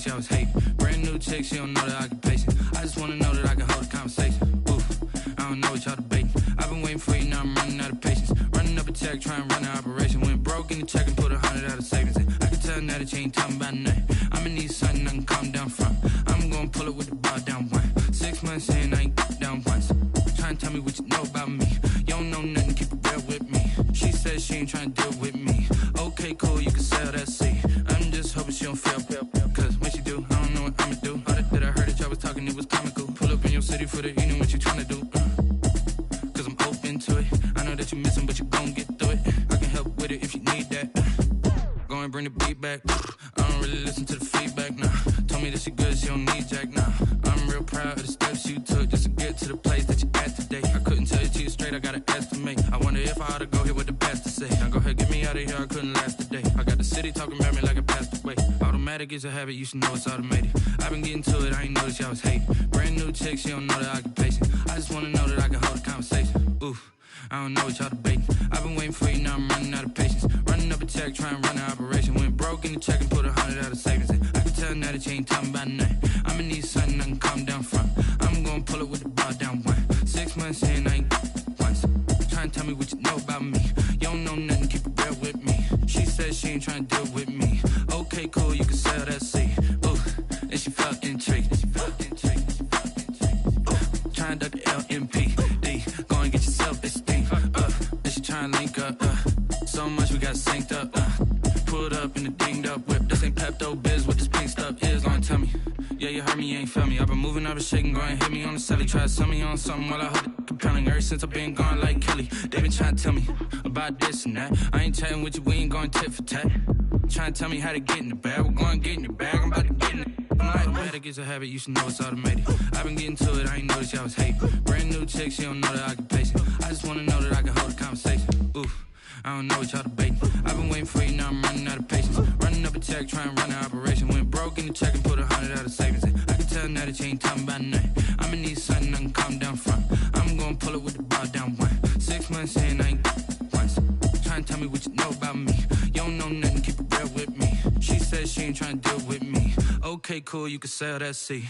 I was hating. Brand new chick, she don't know the occupation. I just wanna know that I can hold a conversation. Oof, I don't know what y'all debating. I've been waiting for you, now I'm running out of patience. Running up a check, trying to run an operation. Went broke in the check and put 100 out of savings in. I can tell now that you ain't talking about nothing. I'ma need something I can calm down from. I'm gonna pull it with the bar down one. 6 months in, I ain't down once. Trying to tell me what you know about me. You don't know nothing, keep it real with me. She said she ain't trying to deal with me. Okay, cool, you can sell that seat. I'm just hoping she don't fail. Cause when she do, I don't know what I'ma do. All that I heard that y'all was talking, it was comical. Pull up in your city for the evening, what you trying to do? Cause I'm open to it. I know that you missing, but you gon' get through it. I can help with it if you need that. Go and bring the beat back. I don't really listen to the feedback, nah. Told me that she good, she don't need jack, nah. I'm real proud of the steps you took just to get to the place that you at today. I couldn't tell it to you straight, I gotta estimate. I wonder if I ought to go here with the best to say. Now go ahead, get me out of here, I couldn't last a day. I got the city talking about me like I passed away. Automatic is a habit, you should know it's automated. I've been getting to it, I ain't noticed y'all was hating. Brand new chick, she don't know the occupation. I just wanna know that I can hold a conversation. Oof, I don't know what y'all debating. I've been waiting for you, now I'm running out of patience. Running up a check, trying to run an operation. Went broke in the check and put 100 out of savings in. I can tell now that you ain't talking about nothing. I'ma need something I can calm down from. I'm gonna pull it with the bar down one. 6 months in, I ain't once. Trying to tell me what you know about me. You don't know nothing, keep it real with me. She said she ain't trying to deal with me. Okay, cool, you can sell that seat. Ooh, and she felt intrigued. Trying to duck the LMPD. Go and get your self-esteem. And she trying to link up. So much we got synced up. Pulled up in the dinged up whip. This ain't Pepto-Biz, what this pink stuff is. Gonna tell me. Yeah, you heard me, you ain't felt me. I've been moving, I've been shaking, go and hit me on the celly. Try to sell me on something while I hold it compelling. Ever since I've been gone like Kelly, they been trying to tell me about this and that. I ain't chatting with you, we ain't going tit for tat. Trying to tell me how to get in the bag, we're going to get in the bag, I'm about to get in it. I'm like, automatic is a habit, you should know it's automated. I've been getting to it, I ain't noticed y'all was hating. Brand new chick, she don't know the occupation. I just wanna know that I can hold a conversation. Oof, I don't know what y'all debating. I've been waiting for you, now I'm running out of patience. Running up a check, trying to run an operation. Went broke in the check and put 100 out of savings in. I can tell now that you ain't talking about nothing. I'ma need something I can calm down from. I'm gonna pull it with the bar down one. 6 months in, I ain't once. Trying to tell me what you know about me. You don't know nothing, keep it real with me. She said she ain't trying to deal with me. Okay, cool, you can sell that seat.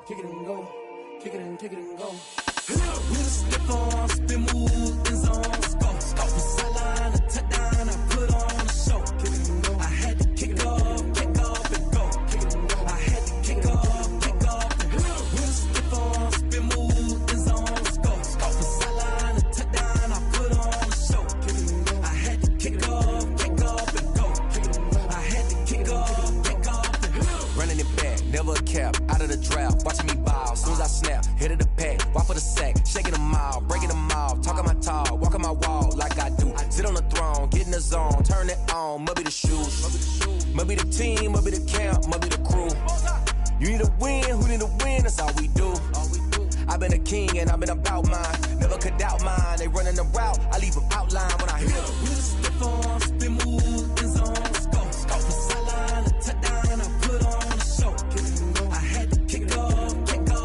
Kick it and go, kick it and go. We'll slip on, spin, move, in zone, scope. From sideline to touchdown, I put on a show. Kick it and go. I had to kick off and go. Kick it and go. I had to kick off and go. We'll slip on, spin, move, in zone, scope. From sideline to touchdown, I put on a show. sit on the throne, get in the zone, turn it on, must be the shoes. Must be the team, must be the camp, must be the crew. You need a win, who need a win, that's all we do. I've been a king and I've been about mine. Never could doubt mine. They running the route, I leave them outline when I hit them. We just stiff on, spin move, in zone, scope. From sideline to touchdown, I put on a show. I had to kick off and go.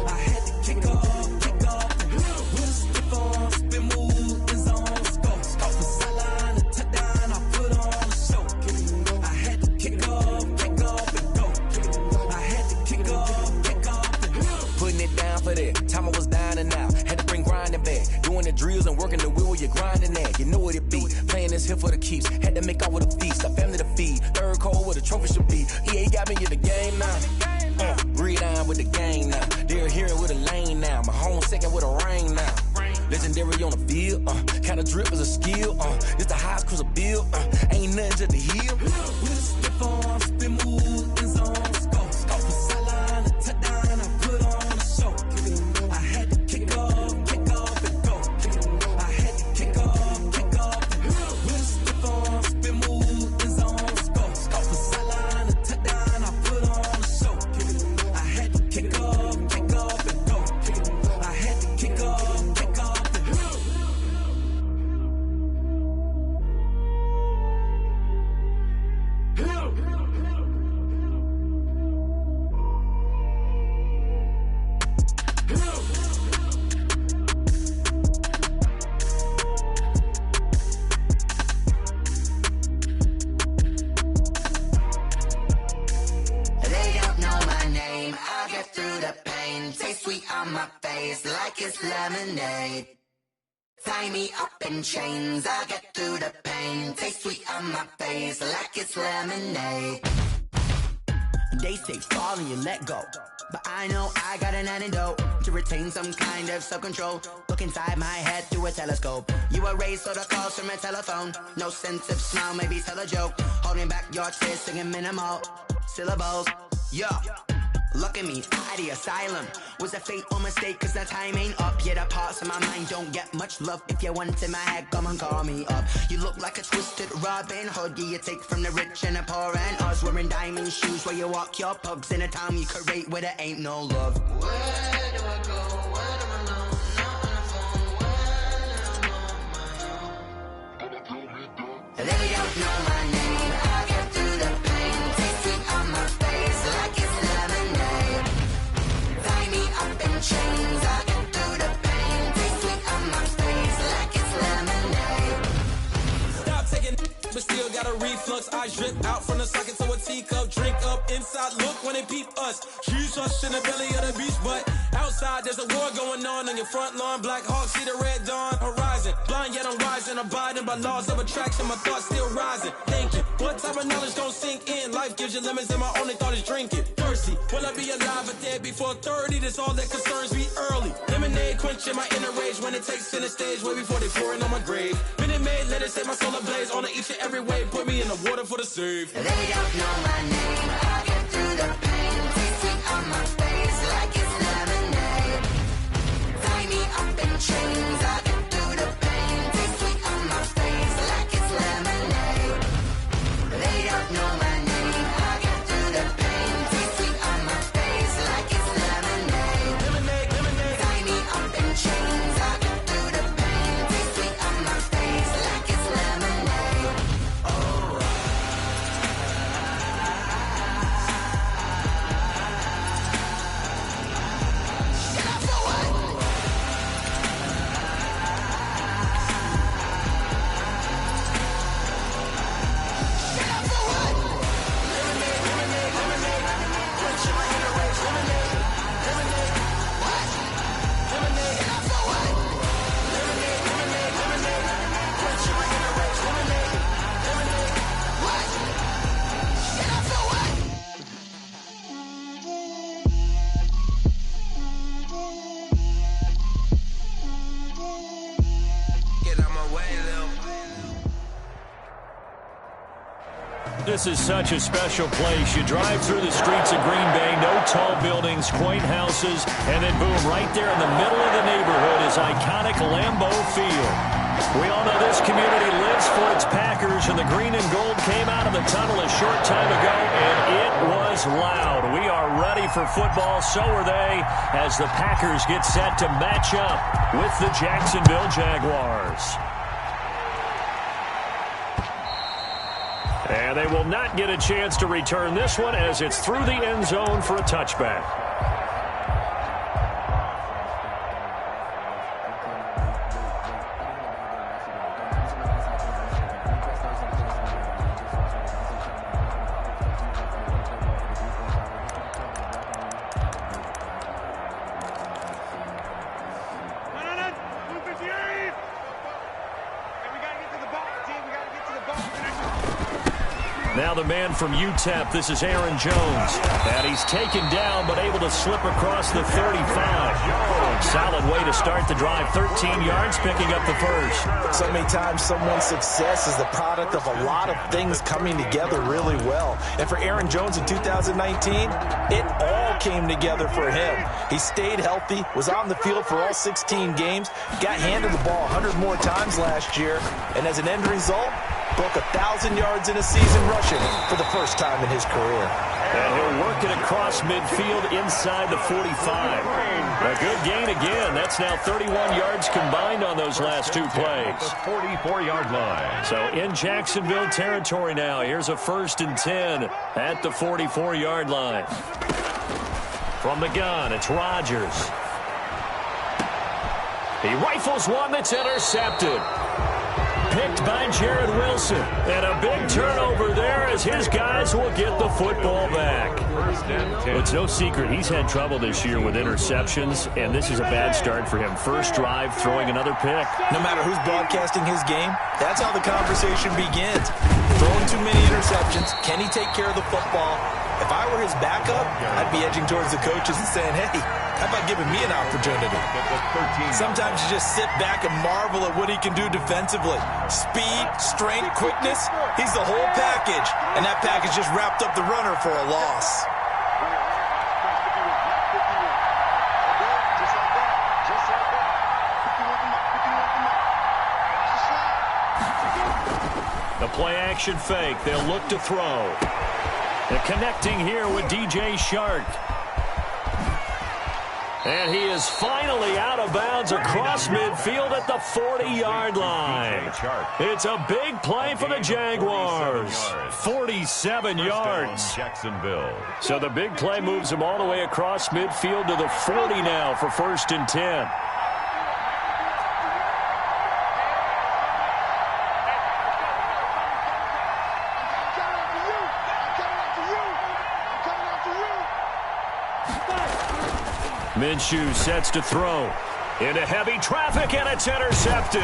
I had to kick off and go. We just stiff on, spin move, in zone, scope. From sideline to touchdown, I put on a show. I had to kick off and go. I had to kick off and go. Putting it down for that. Time I was down and out. Had to bring grinding back. Doing the drills and working the wheel where you're grinding at. You know what it be. Playing this here for the keeps. Had to make off with a feast. A family to feed. Third cold where the trophy should be. EA got me in the game now. Breathe on with the game now. They're here with a lane now. My home second with a ring now. Legendary on the field. Kind of drip is a skill. It's the highest cruiser bill. Ain't nothing to the heel. We just step on, spin move, in zone, scope. From sideline to touchdown, I put on a show. I had to kick off and go. I had to kick off and go. We just step on, spin move, in zone, scope. From sideline to touchdown, I put on a show. I had to kick off and go. I had to kick off and go. Taste sweet on my face like it's lemonade. Tie me up in chains, I'll get through the pain. Taste sweet on my face like it's lemonade. They say fall and you let go, but I know I got an antidote to retain some kind of self-control. Look inside my head through a telescope. You erase all the calls from a telephone. No sense of smile, maybe tell a joke. Holding back your tears, singing minimal syllables. Yeah. Look at me, out of the asylum. Was a fate or mistake, cause the time ain't up. Yeah, the parts of my mind don't get much love. If you want in my head, come and call me up. You look like a twisted Robin Hood. Yeah, you take from the rich and the poor and us. Wearing diamond shoes where you walk your pugs. In a town you create where there ain't no love. Where do I go? When I'm alone? Not on the phone, when I'm on my own. They don't know my name. I get through the pain. Taste sweet on my face like it's lemonade. Tie me up in chains. I get through the pain. Taste sweet on my face like it's lemonade. Stop taking, but still got a reflux. Eyes drip out from the socket to a teacup. Drink up inside, look when they peep us. She's us in the belly of the beach, but outside there's a war going on your front lawn. Black Hawk, see the red dawn horizon. Blind yet I'm rising, abiding by laws of attraction. My thoughts still rising. Thinking, what type of knowledge gon' sink in? Life gives you lemons and my only thought is drinking. Thirsty, will I be alive or dead before 30? That's all that concerns me early. Lemonade quenching my inner rage when it takes center stage way before they pour it on my grave. Minute Maid, let it set my soul ablaze on each and every way. Put me in the water for the save. They don't know my name. I get through the pain. Taste sweet on my face like it's lemonade. Tie me up in chains. I get through the pain. Taste sweet on my face like it's lemonade. They don't know my name. I get through the pain. Taste sweet on my face like it's lemonade. Tie me up in chains. I get through the pain. Taste sweet on my face like it's lemonade. Oh. This is such a special place. You drive through the streets of Green Bay, no tall buildings, quaint houses, and then boom, right there in the middle of the neighborhood is iconic Lambeau Field. We all know this community lives for its Packers, and the green and gold came out of the tunnel a short time ago, and it was loud. We are ready for football, so are they, as the Packers get set to match up with the Jacksonville Jaguars. And they will not get a chance to return this one as it's through the end zone for a touchback. Now the man from UTEP, this is Aaron Jones. And he's taken down but able to slip across the 35. Solid way to start the drive. 13 yards, picking up the first. So many times someone's success is the product of a lot of things coming together really well. And for Aaron Jones in 2019, it all came together for him. He stayed healthy, was on the field for all 16 games, got handed the ball 100 more times last year, and as an end result, broke 1,000 yards in a season rushing for the first time in his career. And he'll work it across midfield inside the 45. A good gain again. That's now 31 yards combined on those last two plays. The 44-yard line. So in Jacksonville territory now. Here's a 1st and 10 at the 44-yard line. From the gun, it's Rodgers. He rifles one that's intercepted. Picked by Jared Wilson. And a big turnover there as his guys will get the football back. It's no secret he's had trouble this year with interceptions, and this is a bad start for him. First drive, throwing another pick. No matter who's broadcasting his game, that's how the conversation begins. Throwing too many interceptions. Can he take care of the football? If I were his backup, I'd be edging towards the coaches and saying, hey, how about giving me an opportunity? Sometimes you just sit back and marvel at what he can do defensively. Speed, strength, quickness, he's the whole package. And that package just wrapped up the runner for a loss. The play-action fake. They'll look to throw. They're connecting here with DJ Shark. And he is finally out of bounds across midfield at the 40-yard line. It's a big play for the Jaguars. 47 yards. Jacksonville. So the big play moves him all the way across midfield to the 40 now for 1st and 10. Minshew sets to throw. Into heavy traffic, and it's intercepted.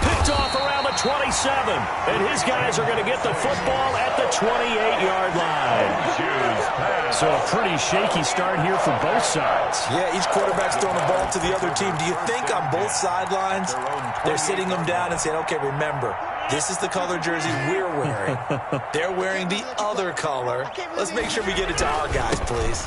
Picked off around the 27. And his guys are going to get the football at the 28-yard line. So a pretty shaky start here for both sides. Yeah, each quarterback's throwing the ball to the other team. Do you think on both sidelines they're sitting them down and saying, okay, remember, this is the color jersey we're wearing. They're wearing the other color. Let's make sure we get it to our guys, please.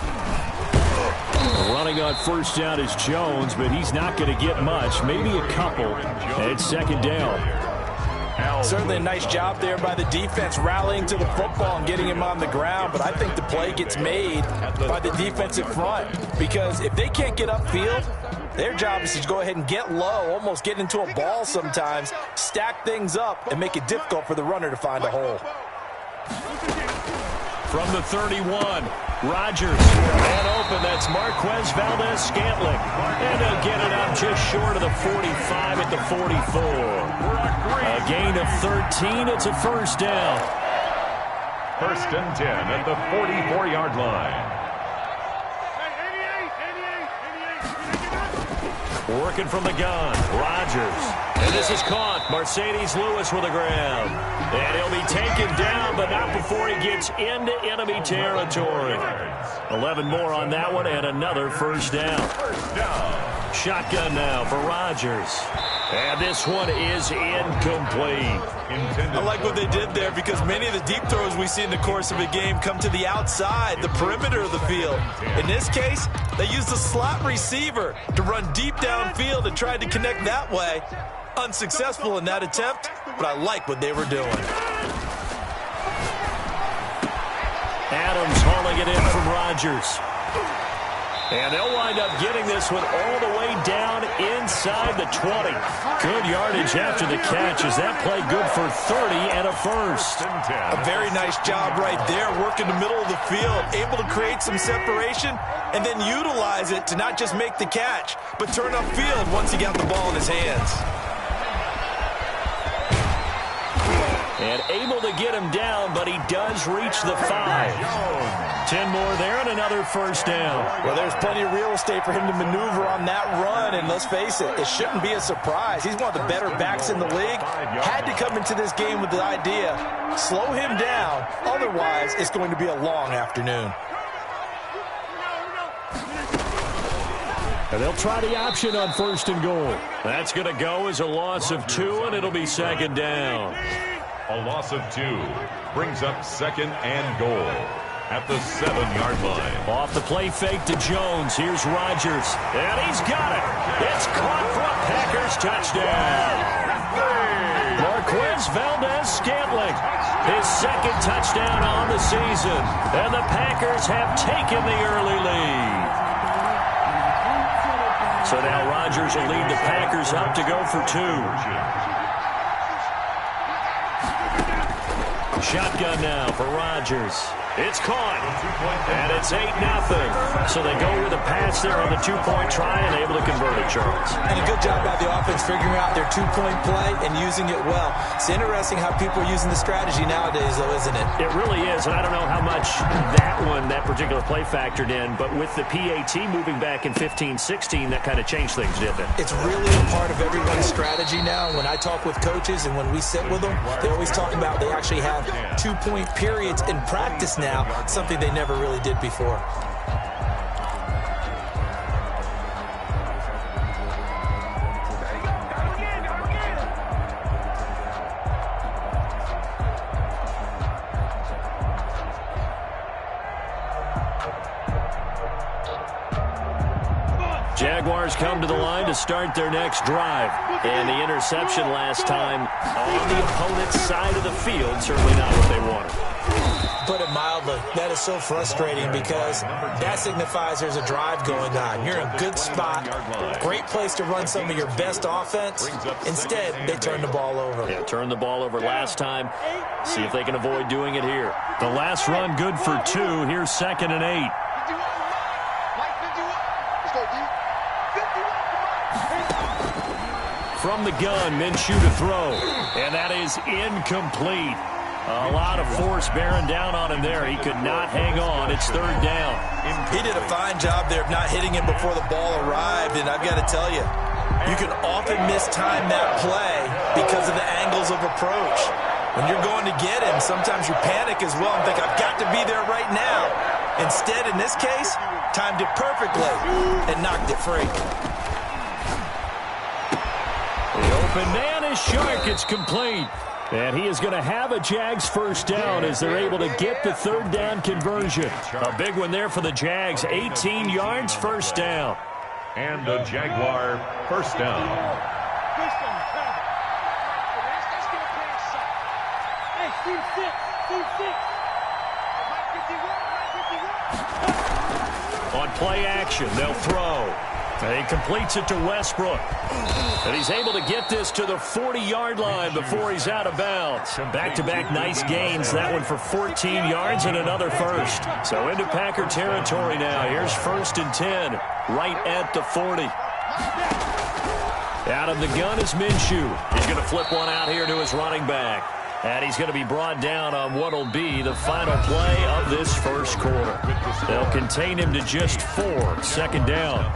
Running on first down is Jones, but he's not going to get much, maybe a couple. And it's 2nd down. Certainly a nice job there by the defense rallying to the football and getting him on the ground, but I think the play gets made by the defensive front because if they can't get upfield, their job is to go ahead and get low, almost get into a ball sometimes, stack things up, and make it difficult for the runner to find a hole. From the 31, Rodgers. And open, that's Marquez Valdez-Scantling. And he'll get it up just short of the 45 at the 44. A gain of 13, it's a 1st down. 1st and 10 at the 44-yard line. Working from the gun, Rodgers. And this is caught. Mercedes Lewis with a grab. And he'll be taken down, but not before he gets into enemy territory. 11 more on that one, and another 1st down. Shotgun now for Rodgers. And this one is incomplete. I like what they did there because many of the deep throws we see in the course of a game come to the outside, the perimeter of the field. In this case, they used the slot receiver to run deep downfield and tried to connect that way. Unsuccessful in that attempt, but I like what they were doing. Adams hauling it in from Rodgers. And they'll wind up getting this one all the way down inside the 20. Good yardage after the catch as that play good for 30 and a first. A very nice job right there, working the middle of the field, able to create some separation and then utilize it to not just make the catch, but turn upfield once he got the ball in his hands. And able to get him down, but he does reach the 5. 10 more there and another first down. Well, there's plenty of real estate for him to maneuver on that run, and let's face it, it shouldn't be a surprise. He's one of the better backs in the league. Had to come into this game with the idea, slow him down, otherwise it's going to be a long afternoon. And they'll try the option on 1st and goal. That's going to go as a loss of 2, and it'll be 2nd down. A loss of 2 brings up 2nd and goal at the 7-yard line. Off the play fake to Jones. Here's Rodgers. And he's got it. It's caught for a Packers touchdown. Marquez Valdez-Scantling, his 2nd touchdown on the season. And the Packers have taken the early lead. So now Rodgers will lead the Packers up to go for 2. Shotgun now for Rodgers. It's caught. And it's 8-0. So they go with a pass there on the 2-point try and able to convert it, Charles. And a good job by the offense figuring out their 2-point play and using it well. It's interesting how people are using the strategy nowadays, though, isn't it? It really is, and I don't know how much that particular play factored in, but with the PAT moving back in 15-16, that kind of changed things, didn't it? It's really a part of everyone's strategy now. When I talk with coaches and when we sit with them, they always talk about they actually have 2-point periods in practice now, something they never really did before. Jaguars come to the line to start their next drive. And the interception last time on the opponent's side of the field, certainly not what they wanted. Put it mildly, that is so frustrating because that signifies there's a drive going on. You're in a good spot, great place to run some of your best offense. Instead, they turn the ball over. Yeah, turned the ball over last time. See if they can avoid doing it here. The last run good for 2. Here's 2nd and 8. From the gun, Minshew to throw. And that is incomplete. A lot of force bearing down on him there. He could not hang on. It's 3rd down. He did a fine job there of not hitting him before the ball arrived. And I've got to tell you, you can often mistime that play because of the angles of approach. When you're going to get him, sometimes you panic as well and think, I've got to be there right now. Instead, in this case, timed it perfectly and knocked it free. The open man is Shark. It's complete. And he is going to have a Jags first down as they're able to get the 3rd down conversion. A big one there for the Jags. 18 yards, first down. And a Jaguar first down. On play action, they'll throw. And he completes it to Westbrook. And he's able to get this to the 40-yard line before he's out of bounds. Back-to-back nice gains. That one for 14 yards and another first. So into Packer territory now. Here's 1st and 10, right at the 40. Out of the gun is Minshew. He's going to flip one out here to his running back. And he's going to be brought down on what will be the final play of this first quarter. They'll contain him to just 4, 2nd down.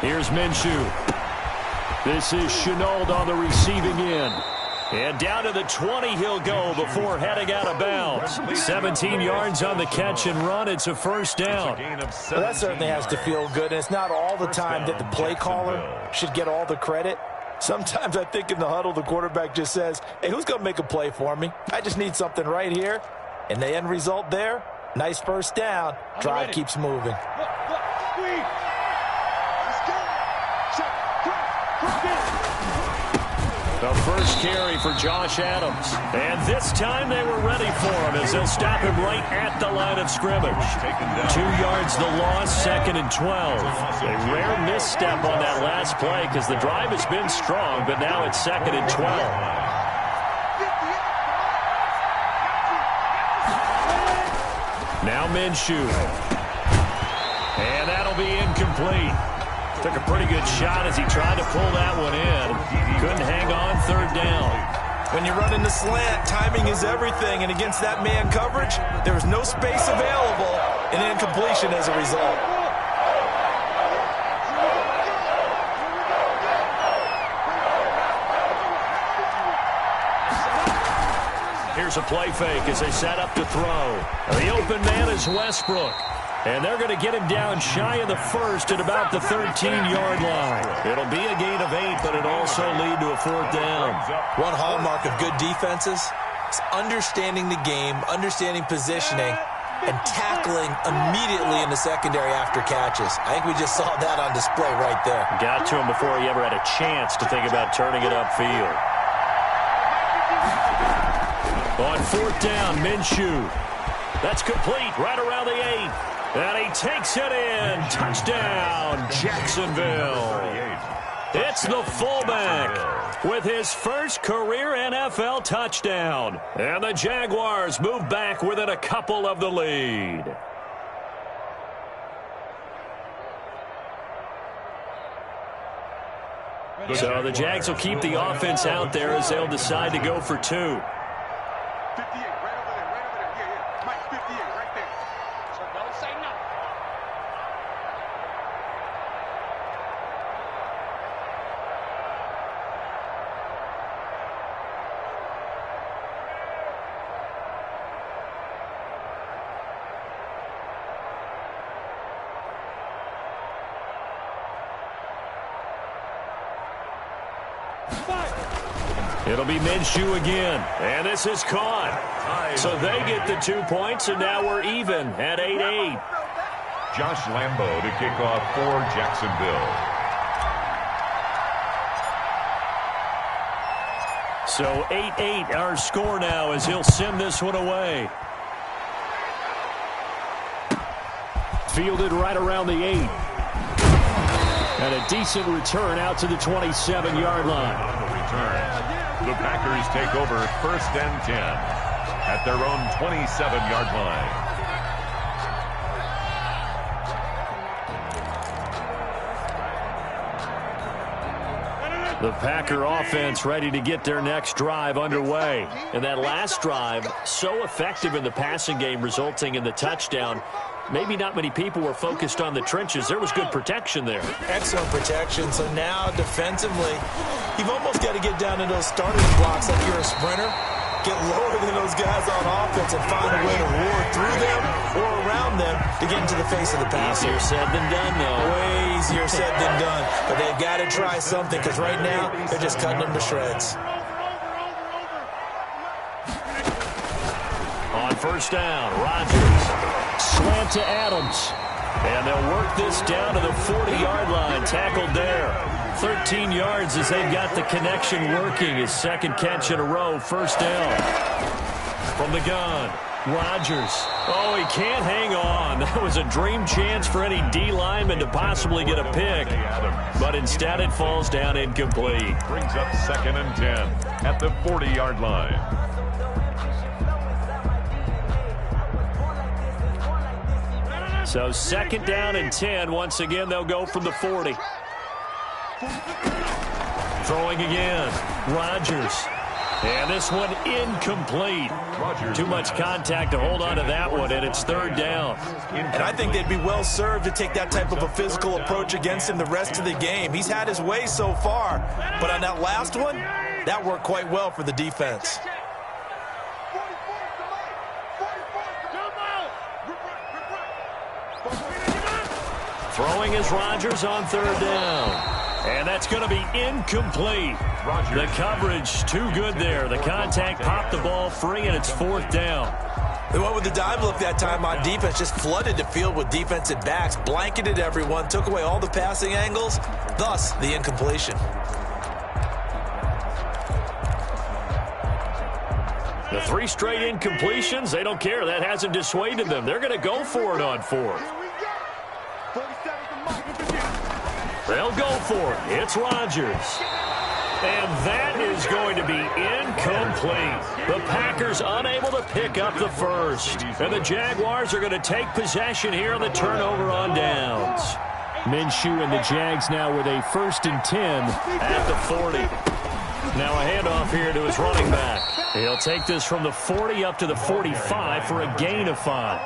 Here's Minshew. This is Shenault on the receiving end. And down to the 20 he'll go before heading out of bounds. 17 yards on the catch and run. It's a first down. Well, that certainly has to feel good. And it's not all the time that the play caller should get all the credit. Sometimes I think in the huddle, the quarterback just says, hey, who's going to make a play for me? I just need something right here. And the end result there, nice first down. Drive keeps moving. The first carry for Josh Adams. And this time they were ready for him as they'll stop him right at the line of scrimmage. 2 yards the loss, 2nd and 12. A rare misstep on that last play because the drive has been strong, but now it's 2nd and 12. Now Minshew. And that'll be incomplete. Took a pretty good shot as he tried to pull that one in. Couldn't hang on, 3rd down. When you're running the slant, timing is everything. And against that man coverage, there was no space available. And incompletion as a result. Here's a play fake as they set up to throw. The open man is Westbrook. And they're going to get him down shy of the first at about the 13-yard line. It'll be a gain of 8, but it'll also lead to a 4th down. One hallmark of good defenses is understanding the game, understanding positioning, and tackling immediately in the secondary after catches. I think we just saw that on display right there. Got to him before he ever had a chance to think about turning it upfield. On 4th down, Minshew. That's complete right around the 8. And he takes it in. Touchdown, Jacksonville. It's the fullback with his first career NFL touchdown. And the Jaguars move back within a couple of the lead. So the Jags will keep the offense out there as they'll decide to go for 2. It'll be Minshew again, and this is caught. So they get the 2 points, and now we're even at 8-8. Josh Lambo to kick off for Jacksonville. So 8-8 our score now as he'll send this one away. Fielded right around the 8. And a decent return out to the 27-yard line. The Packers take over 1st and 10 at their own 27-yard line. The Packer offense ready to get their next drive underway. And that last drive, so effective in the passing game, resulting in the touchdown. Maybe not many people were focused on the trenches. There was good protection there. Excellent protection. So now defensively, you've almost got to get down to those starting blocks like you're a sprinter. Get lower than those guys on offense and find a way to roar through them or around them to get into the face of the passer. Easier said than done, though. Way easier said than done. But they've got to try something because right now they're just cutting them to shreds. On 1st down, Rodgers. Slant to Adams. And they'll work this down to the 40-yard line. Tackled there. 13 yards as they've got the connection working. His 2nd catch in a row. 1st down. From the gun, Rodgers. Oh, he can't hang on. That was a dream chance for any D lineman to possibly get a pick. But instead it falls down incomplete. Brings up 2nd and 10 at the 40-yard line. So 2nd down and 10. Once again, they'll go from the 40. Throwing again. Rodgers. And this one incomplete. Too much contact to hold on to that one, and it's 3rd down. And I think they'd be well served to take that type of a physical approach against him the rest of the game. He's had his way so far, but on that last one, That worked quite well for the defense. Throwing is Rodgers on third down. And that's going to be incomplete. The coverage too good there. The contact popped the ball free, and it's fourth down. They went with the dime look that time on defense, just flooded the field with defensive backs, blanketed everyone, took away all the passing angles, thus the incompletion. The 3 straight incompletions, they don't care. That hasn't dissuaded them. They're going to go for it on fourth. They'll go for it. It's Rodgers. And that is going to be incomplete. The Packers unable to pick up the first. And the Jaguars are going to take possession here on the turnover on downs. Minshew and the Jags now with a 1st and 10 at the 40. Now a handoff here to his running back. He'll take this from the 40 up to the 45 for a gain of 5.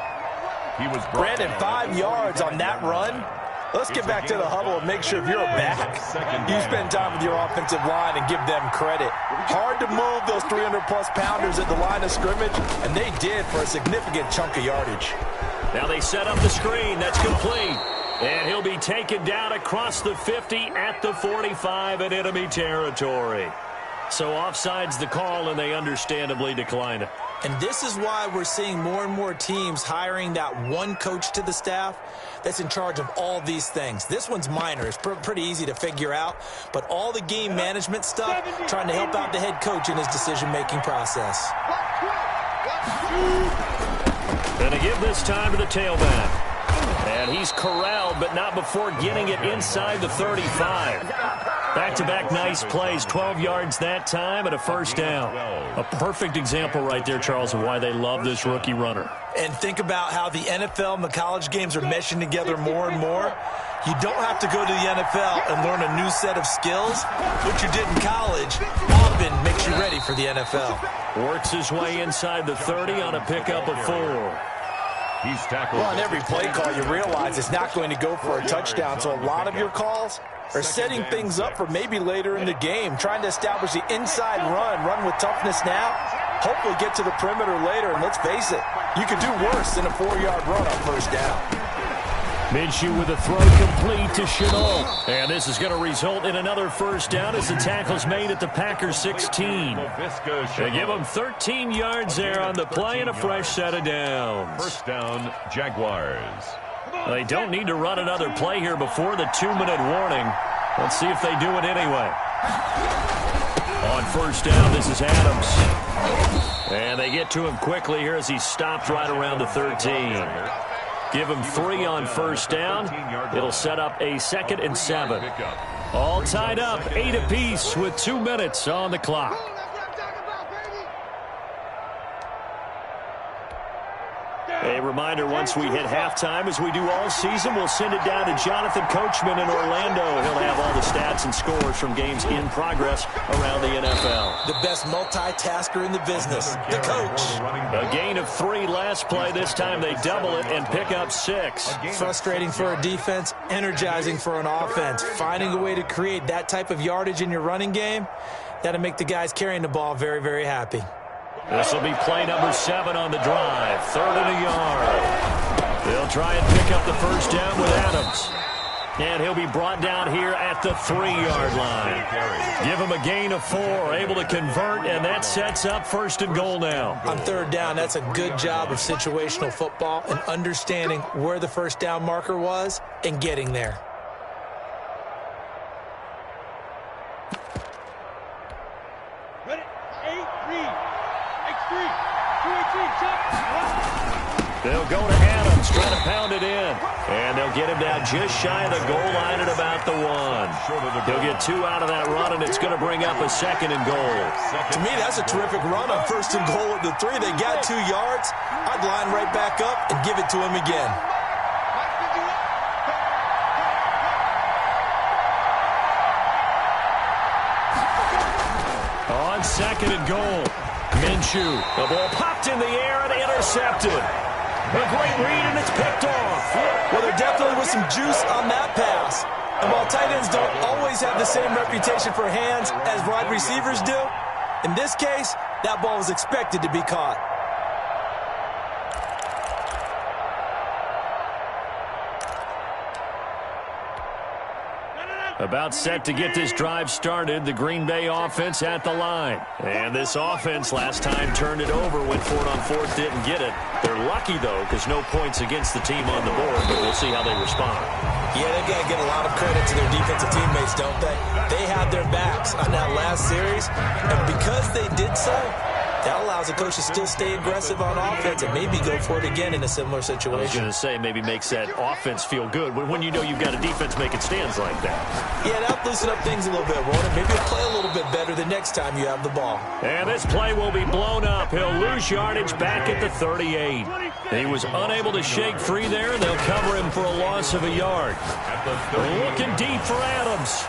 Brandon, 5 yards on that run. Let's get back to the huddle and make sure if you're a back, you spend time with your offensive line and give them credit. Hard to move those 300-plus pounders at the line of scrimmage, and they did for a significant chunk of yardage. Now they set up the screen. That's complete. And he'll be taken down across the 50 at the 45 in enemy territory. So offside's the call, and they understandably decline it. And this is why we're seeing more and more teams hiring that one coach to the staff that's in charge of all these things. This one's minor. It's pretty easy to figure out. But all the game management stuff, trying to help out the head coach in his decision-making process. Going to give this time to the tailback. And he's corralled, but not before getting it inside the 35. Back-to-back nice plays, 12 yards that time and a first down. A perfect example right there, Charles, of why they love this rookie runner. And think about how the NFL and the college games are meshing together more and more. You don't have to go to the NFL and learn a new set of skills. What you did in college often makes you ready for the NFL. Works his way inside the 30 on a pickup of 4. He's tackled. Well, on every play call, you realize it's not going to go for a touchdown, so a lot of your calls are setting things up for maybe later in the game, trying to establish the inside run with toughness now, hopefully get to the perimeter later, and let's face it, you could do worse than a 4-yard run on first down. Minshew with a throw complete to Shenault. And this is going to result in another first down as the tackle's made at the Packers 16. They give them 13 yards there on the play and a fresh set of downs. First down, Jaguars. They don't need to run another play here before the 2-minute warning. Let's see if they do it anyway. On first down, this is Adams. And they get to him quickly here as he stopped right around the 13. Give him 3 on first down. It'll set up a 2nd and 7. All tied up, 8 apiece with 2 minutes on the clock. A reminder, once we hit halftime, as we do all season, we'll send it down to Jonathan Coachman in Orlando. He'll have all the stats and scores from games in progress around the NFL. The best multitasker in the business, the coach. A gain of 3 last play. This time they double it and pick up 6. Frustrating for a defense, energizing for an offense. Finding a way to create that type of yardage in your running game, that'll make the guys carrying the ball very, very happy. This will be play number 7 on the drive. 3rd and a yard. They'll try and pick up the first down with Adams. And he'll be brought down here at the 3-yard line. Give him a gain of 4, able to convert, and that sets up 1st and goal now. On 3rd down, that's a good job of situational football and understanding where the first down marker was and getting there. They'll go to Adams, trying to pound it in. And they'll get him down just shy of the goal line at about the 1. He'll get 2 out of that run, and it's going to bring up a 2nd and goal. To me, that's a terrific run on 1st and goal at the 3. They got 2 yards. I'd line right back up and give it to him again. On 2nd and goal, Minshew. The ball popped in the air and intercepted. A great read, and it's picked off. Well, there definitely was some juice on that pass. And while tight ends don't always have the same reputation for hands as wide receivers do, in this case, that ball was expected to be caught. About set to get this drive started, the Green Bay offense at the line. And this offense last time turned it over, went for it on fourth, didn't get it. They're lucky, though, because no points against the team on the board, but we'll see how they respond. Yeah, they've got to give a lot of credit to their defensive teammates, don't they? They had their backs on that last series, and because they did so, that allows the coach to still stay aggressive on offense and maybe go for it again in a similar situation. I was going to say, maybe makes that offense feel good when you know you've got a defense making stands like that. Yeah, that'll loosen up things a little bit, won't it? Maybe you'll play a little bit better the next time you have the ball. And this play will be blown up. He'll lose yardage back at the 38. He was unable to shake free there, and they'll cover him for a loss of a yard. Looking deep for Adams.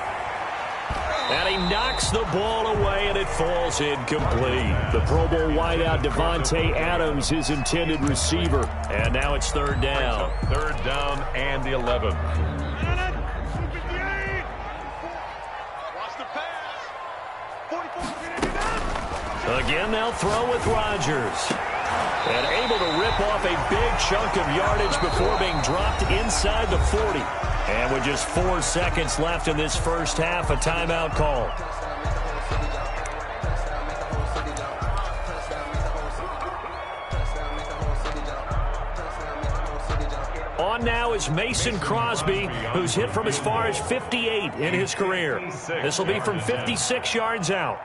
And he knocks the ball away, and it falls incomplete. The Pro Bowl wideout Devontae Adams, his intended receiver. And now it's third down. Third down and 11. Again, they'll throw with Rodgers. And able to rip off a big chunk of yardage before being dropped inside the 40. And with just 4 seconds left in this first half, a timeout call. On now is Mason Crosby, who's hit from as far as 58 in his career. This will be from 56 yards out.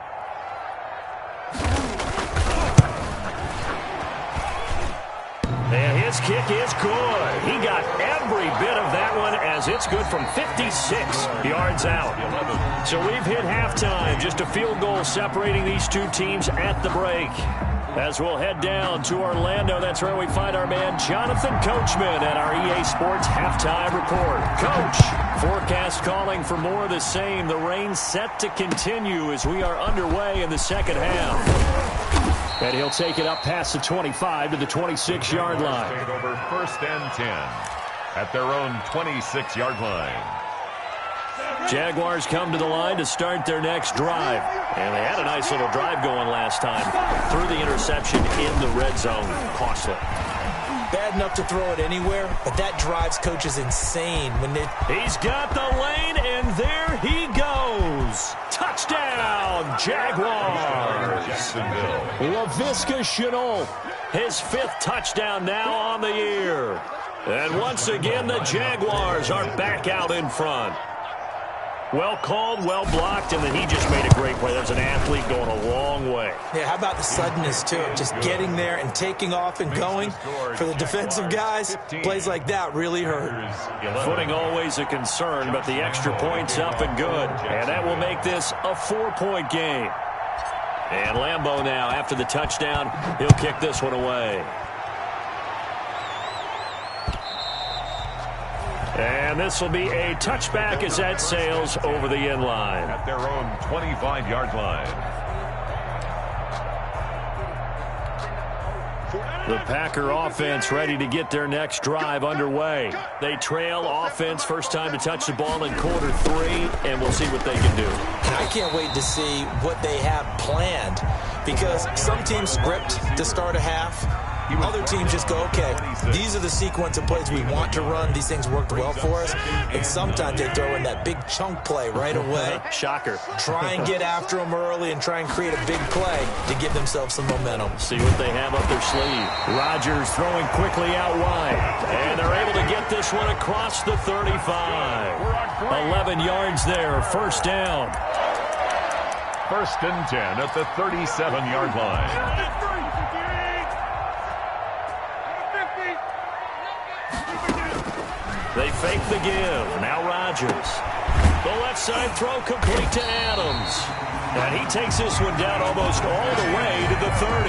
And his kick is good. He got every bit of that one as it's good from 56 yards out. So we've hit halftime. Just a field goal separating these two teams at the break. As we'll head down to Orlando, that's where we find our man Jonathan Coachman at our EA Sports Halftime Report. Coach, forecast calling for more of the same. The rain set to continue as we are underway in the second half. And he'll take it up past the 25 to the 26-yard line. Take it over first and 10 at their own 26-yard line. Jaguars come to the line to start their next drive. And they had a nice little drive going last time. Threw the interception in the red zone. Costly. Bad enough to throw it anywhere, but that drives coaches insane when they... He's got the lane, and there he goes. Touchdown, Jaguars. Laviska Shenault, his 5th touchdown now on the year. And once again, the Jaguars are back out in front. Well called, well blocked, and then he just made a great play. There's an athlete going a long way. Yeah, how about the suddenness, too? Just getting there and taking off and going. For the defensive guys, plays like that really hurt. Footing always a concern, but the extra point's up and good. And that will make this a 4-point game. And Lambeau now, after the touchdown, he'll kick this one away. And this will be a touchback as that sails over the end line. At their own 25-yard line. The Packer offense ready to get their next drive underway. They trail offense, first time to touch the ball in quarter 3, and we'll see what they can do. I can't wait to see what they have planned, because some teams script to start a half. Other teams just go, okay, these are the sequence of plays we want to run. These things worked well for us. And sometimes they throw in that big chunk play right away. Shocker. Try and get after them early and try and create a big play to give themselves some momentum. See what they have up their sleeve. Rodgers throwing quickly out wide. And they're able to get this one across the 35. 11 yards there, first down. First and 10 at the 37-yard line. They fake the give. Now Rodgers. The left side throw complete to Adams. And he takes this one down almost all the way to the 30.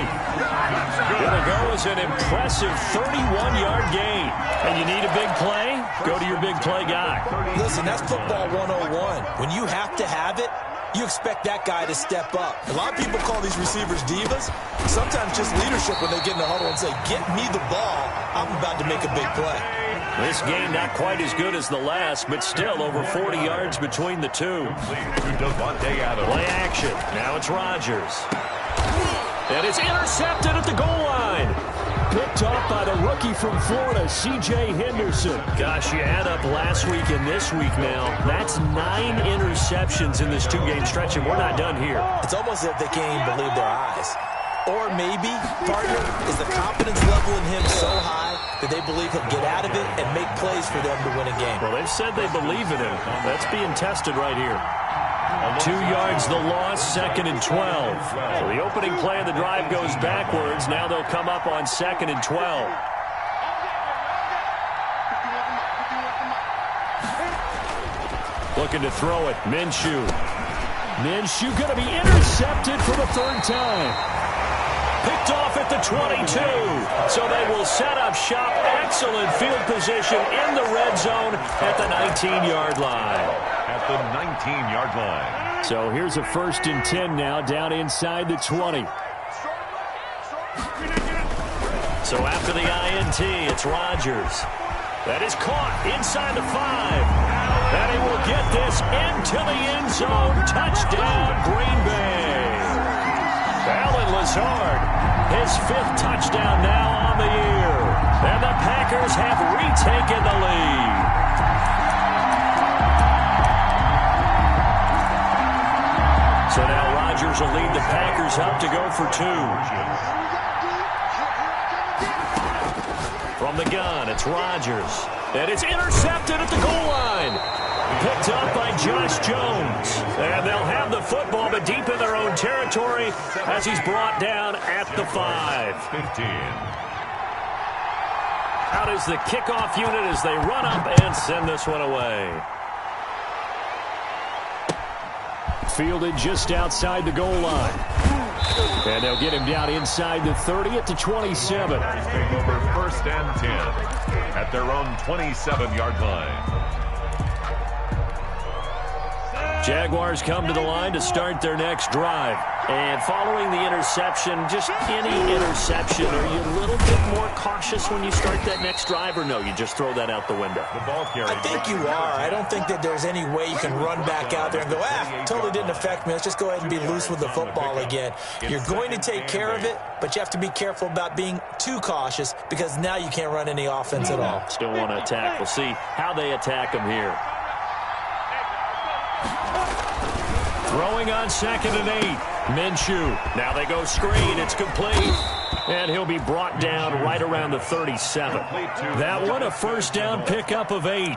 It'll go as an impressive 31-yard gain. And you need a big play? Go to your big play guy. Listen, that's football 101. When you have to have it, you expect that guy to step up. A lot of people call these receivers divas. Sometimes just leadership when they get in the huddle and say, get me the ball. I'm about to make a big play. This game not quite as good as the last, but still over 40 yards between the two. Play action. Now it's Rodgers. And it's intercepted at the goal line. Picked off by the rookie from Florida, C.J. Henderson. Gosh, you add up last week and this week now. That's 9 interceptions in this two-game stretch, and we're not done here. It's almost as if they can't even believe their eyes. Or maybe, partner, is the confidence level in him so high that they believe he'll get out of it and make plays for them to win a game. Well, they've said they believe in him. That's being tested right here. 2 yards the loss, 2nd and 12. So the opening play of the drive goes backwards. Now they'll come up on 2nd and 12. Looking to throw it. Minshew. Minshew going to be intercepted for the 3rd time. Picked off at the 22. So they will set up shop. Excellent field position in the red zone at the 19-yard line. At the 19-yard line. So here's a 1st and 10 now, down inside the 20. So after the INT, it's Rodgers. That is caught inside the 5. And he will get this into the end zone. Touchdown, Green Bay. Allen Lazard, his 5th touchdown now on the year. And the Packers have retaken the lead. So now Rodgers will lead the Packers up to go for 2. From the gun, it's Rodgers. And it's intercepted at the goal line. Picked up by Josh Jones. And they'll have the football, but deep in their own territory as he's brought down at the 5. 15. Out is the kickoff unit as they run up and send this one away. Fielded just outside the goal line. And they'll get him down inside the 30 at the 27. Take over 1st and 10 at their own 27-yard line. Jaguars come to the line to start their next drive. And following the interception, just any interception, are you a little bit more cautious when you start that next drive, or no, you just throw that out the window? The ball carrier. I think you are. I don't think that there's any way you can run back out there and go, totally didn't affect me. Let's just go ahead and be loose with the football again. You're going to take care of it, but you have to be careful about being too cautious because now you can't run any offense at all. Still want to attack. We'll see how they attack him here. Throwing on 2nd and 8. Minshew. Now they go screen. It's complete. And he'll be brought down right around the 37. That one a 1st down pickup of 8.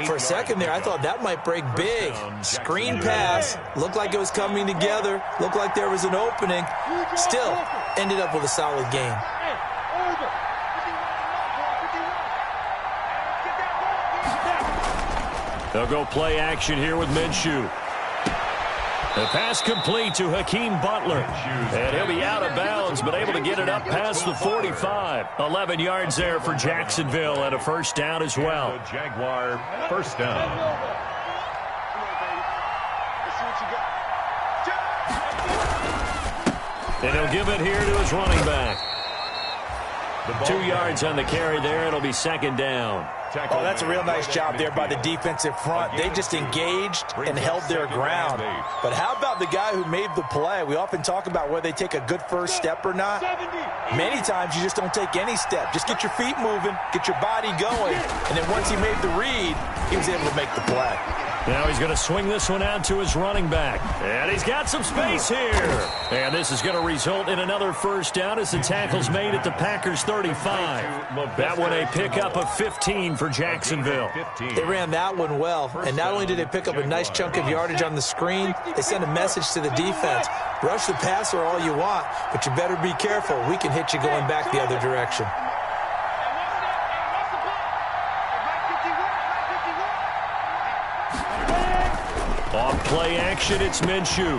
For a second there, I thought that might break big. Screen pass. Looked like it was coming together. Looked like there was an opening. Still ended up with a solid game. They'll go play action here with Minshew. The pass complete to Hakeem Butler. And he'll be out of bounds, but able to get it up past the 45. 11 yards there for Jacksonville and a 1st down as well. Jaguar 1st down. And he'll give it here to his running back. 2 yards on the carry there. It'll be 2nd down. Oh, that's a real nice job there by the defensive front. They just engaged and held their ground. But how about the guy who made the play? We often talk about whether they take a good 1st step or not. Many times you just don't take any step. Just get your feet moving, get your body going. And then once he made the read, he was able to make the play. Now he's going to swing this one out to his running back. And he's got some space here. And this is going to result in another 1st down as the tackle's made at the Packers 35. That one a pickup of 15 for Jacksonville. They ran that one well. And not only did they pick up a nice chunk of yardage on the screen, they sent a message to the defense. Rush the passer all you want, but you better be careful. We can hit you going back the other direction. Off play action, it's Minshew.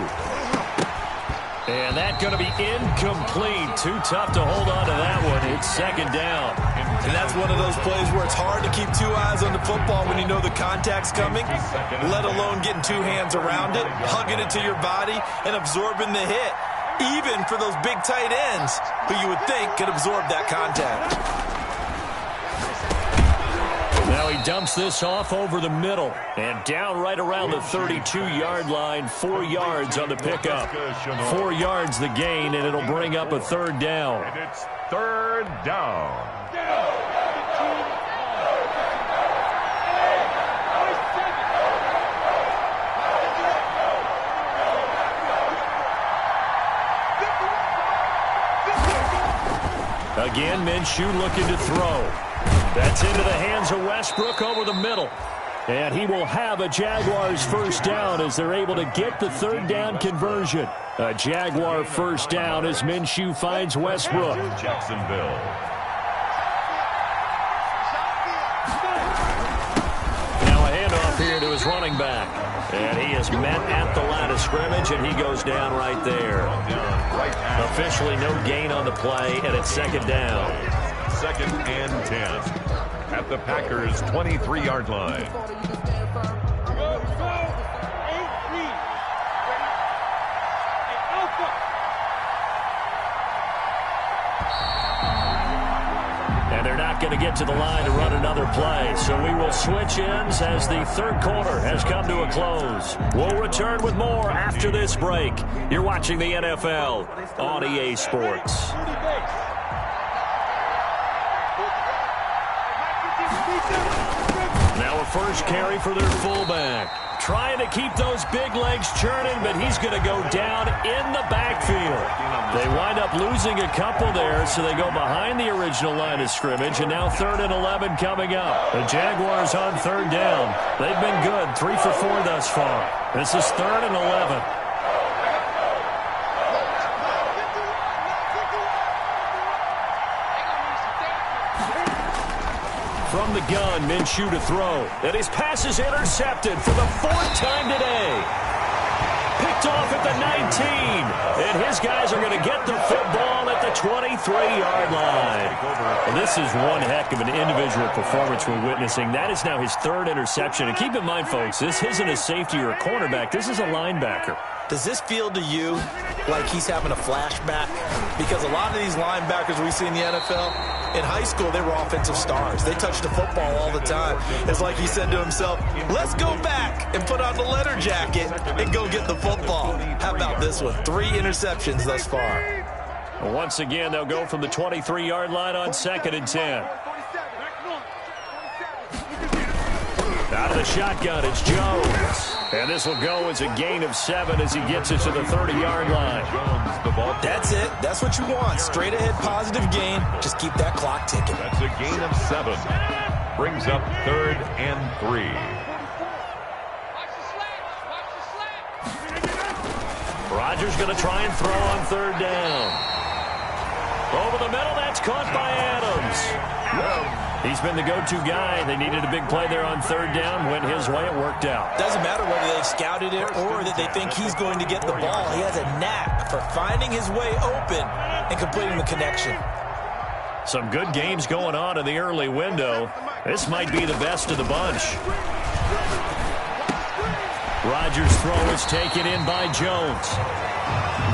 And that's going to be incomplete. Too tough to hold on to that one. It's second down. And that's one of those plays where it's hard to keep two eyes on the football when you know the contact's coming, let alone getting two hands around it, hugging it to your body, and absorbing the hit, even for those big tight ends who you would think could absorb that contact. Now he dumps this off over the middle and down right around the 32-yard line. 4 yards on the pickup. 4 yards the gain, and it'll bring up a third down. And it's third down. Again, Minshew looking to throw. That's into the hands of Westbrook over the middle. And he will have a Jaguars first down as they're able to get the third down conversion. A Jaguar first down as Minshew finds Westbrook. Jacksonville. Now a handoff here to his running back. And he is met at the line of scrimmage, and he goes down right there. Officially no gain on the play, and it's second down. Second and 10 at the Packers' 23-yard line. And they're not going to get to the line to run another play, so we will switch ends as the third quarter has come to a close. We'll return with more after this break. You're watching the NFL on EA Sports. Now a first carry for their fullback. Trying to keep those big legs churning, but he's going to go down in the backfield. They wind up losing a couple there, so they go behind the original line of scrimmage, and now 3rd and 11 coming up. The Jaguars on third down. They've been good, 3 for 4 thus far. This is 3rd and 11. From the gun, Minshew to throw. And his pass is intercepted for the 4th time today. Picked off at the 19. And his guys are going to get the football at the 23-yard line. Well, this is one heck of an individual performance we're witnessing. That is now his 3rd interception. And keep in mind, folks, this isn't a safety or a cornerback. This is a linebacker. Does this feel to you like he's having a flashback? Because a lot of these linebackers we see in the NFL, in high school, they were offensive stars. They touched the football all the time. It's like he said to himself, let's go back and put on the leather jacket and go get the football. How about this one? 3 interceptions thus far. Well, once again, they'll go from the 23-yard line on 2nd and 10. Out of the shotgun, it's Jones. And this will go as a gain of 7 as he gets it to the 30-yard line. That's it. That's what you want. Straight ahead positive gain. Just keep that clock ticking. That's a gain of 7. Brings up 3rd and 3. Rodgers going to try and throw on 3rd down. Over the middle, that's caught by Adams. He's been the go-to guy. They needed a big play there on 3rd down. Went his way. It worked out. Doesn't matter whether they've scouted it or that they think he's going to get the ball. He has a knack for finding his way open and completing the connection. Some good games going on in the early window. This might be the best of the bunch. Rodgers' throw is taken in by Jones.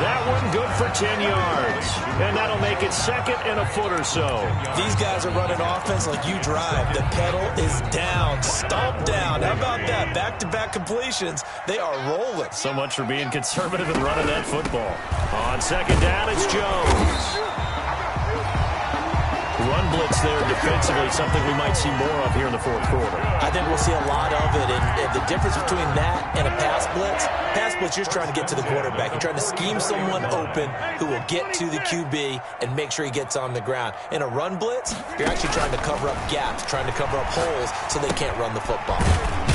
That one good for 10 yards. And that'll make it 2nd and a foot or so. These guys are running offense like you drive. The pedal is down, stomped down. How about that? Back-to-back completions. They are rolling. So much for being conservative and running that football. On 2nd down, it's Jones. Run blitz there defensively, something we might see more of here in the 4th quarter. I think we'll see a lot of it. And the difference between that and a pass blitz, you're trying to get to the quarterback. You're trying to scheme someone open who will get to the QB and make sure he gets on the ground. In a run blitz, you're actually trying to cover up gaps, trying to cover up holes so they can't run the football.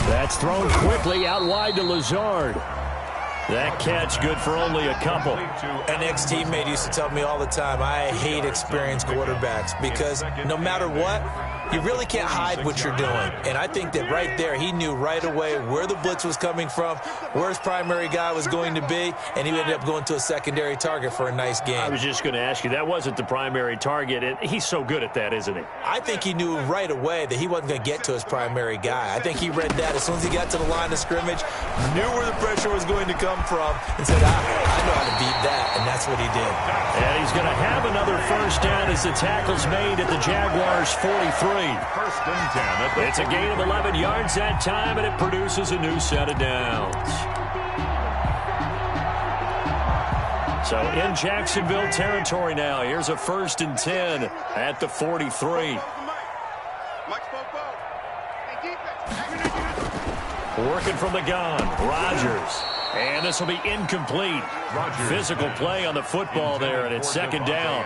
That's thrown quickly out wide to Lazard. That catch good for only a couple. An ex-teammate used to tell me all the time, I hate experienced quarterbacks because no matter what, you really can't hide what you're doing. And I think that right there, he knew right away where the blitz was coming from, where his primary guy was going to be, and he ended up going to a secondary target for a nice game. I was just going to ask you, that wasn't the primary target, and he's so good at that, isn't he? I think he knew right away that he wasn't going to get to his primary guy. I think he read that as soon as he got to the line of scrimmage, knew where the pressure was going to come from, and said, I know how to beat that, and that's what he did. And he's going to have another first down as the tackle's made at the Jaguars' 43. First and 10. It's a gain of 11 yards that time, and it produces a new set of downs. So in Jacksonville territory now, here's a first and 10 at the 43. Working from the gun, Rodgers. And this will be incomplete. Physical play on the football there, and it's second down.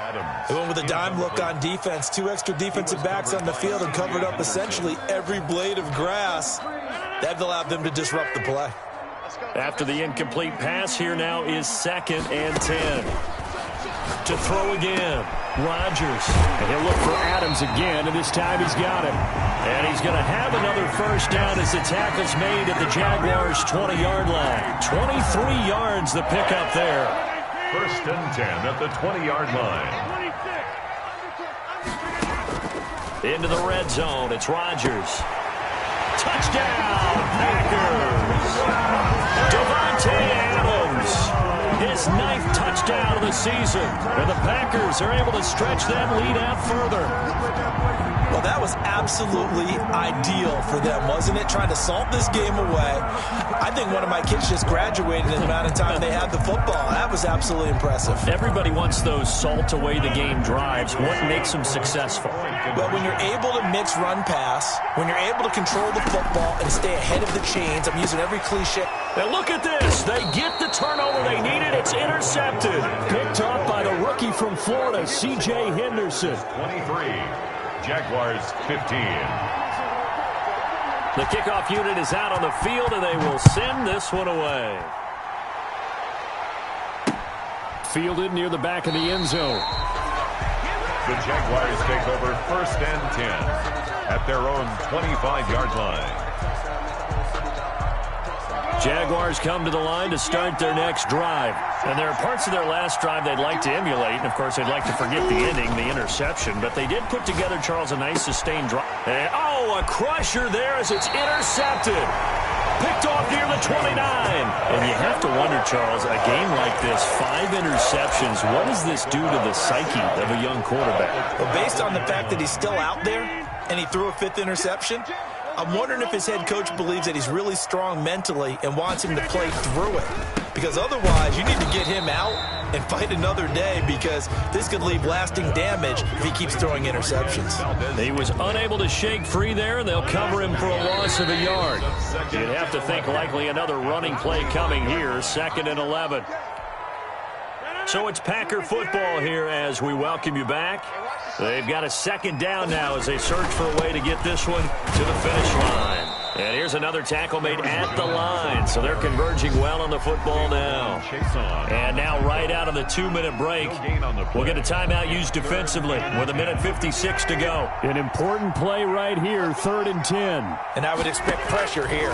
They went with a dime look on defense. 2 extra defensive backs on the field and covered up essentially every blade of grass. That allowed them to disrupt the play. After the incomplete pass, here now is second and 10. To throw again, Rodgers. And he'll look for Adams again, and this time he's got him. And he's going to have another first down as the tackle's made at the Jaguars' 20-yard line. 23 yards the pickup there. First and 10 at the 20-yard line. Into the red zone, it's Rodgers. Touchdown, Packers! Davante Adams. His 9th touchdown of the season. And the Packers are able to stretch that lead out further. Well, that was absolutely ideal for them, wasn't it? Trying to salt this game away. I think one of my kids just graduated in the amount of time they had the football. That was absolutely impressive. Everybody wants those salt away the game drives. What makes them successful? Well, when you're able to mix run-pass, when you're able to control the football and stay ahead of the chains, I'm using every cliche. Now look at this. They get the turnover they needed. It's intercepted. Picked off by the rookie from Florida, C.J. Henderson. 23. Jaguars 15. The kickoff unit is out on the field, and they will send this one away. Fielded near the back of the end zone. The Jaguars take over first and 10 at their own 25-yard line. Jaguars come to the line to start their next drive. And there are parts of their last drive they'd like to emulate. And, of course, they'd like to forget the ending, the interception. But they did put together, Charles, a nice sustained drive. And, a crusher there as it's intercepted. Picked off near the 29. And you have to wonder, Charles, a game like this, 5 interceptions, what does this do to the psyche of a young quarterback? Well, based on the fact that he's still out there and he threw a 5th interception, I'm wondering if his head coach believes that he's really strong mentally and wants him to play through it. Because otherwise, you need to get him out and fight another day, because this could leave lasting damage if he keeps throwing interceptions. He was unable to shake free there, and they'll cover him for a loss of a yard. You'd have to think likely another running play coming here, second and 11. So it's Packer football here as we welcome you back. They've got a second down now as they search for a way to get this one to the finish line. And here's another tackle made at the line. So they're converging well on the football now. And now right out of the 2-minute break, we'll get a timeout used defensively with 1:56 to go. An important play right here, 3rd and 10. And I would expect pressure here.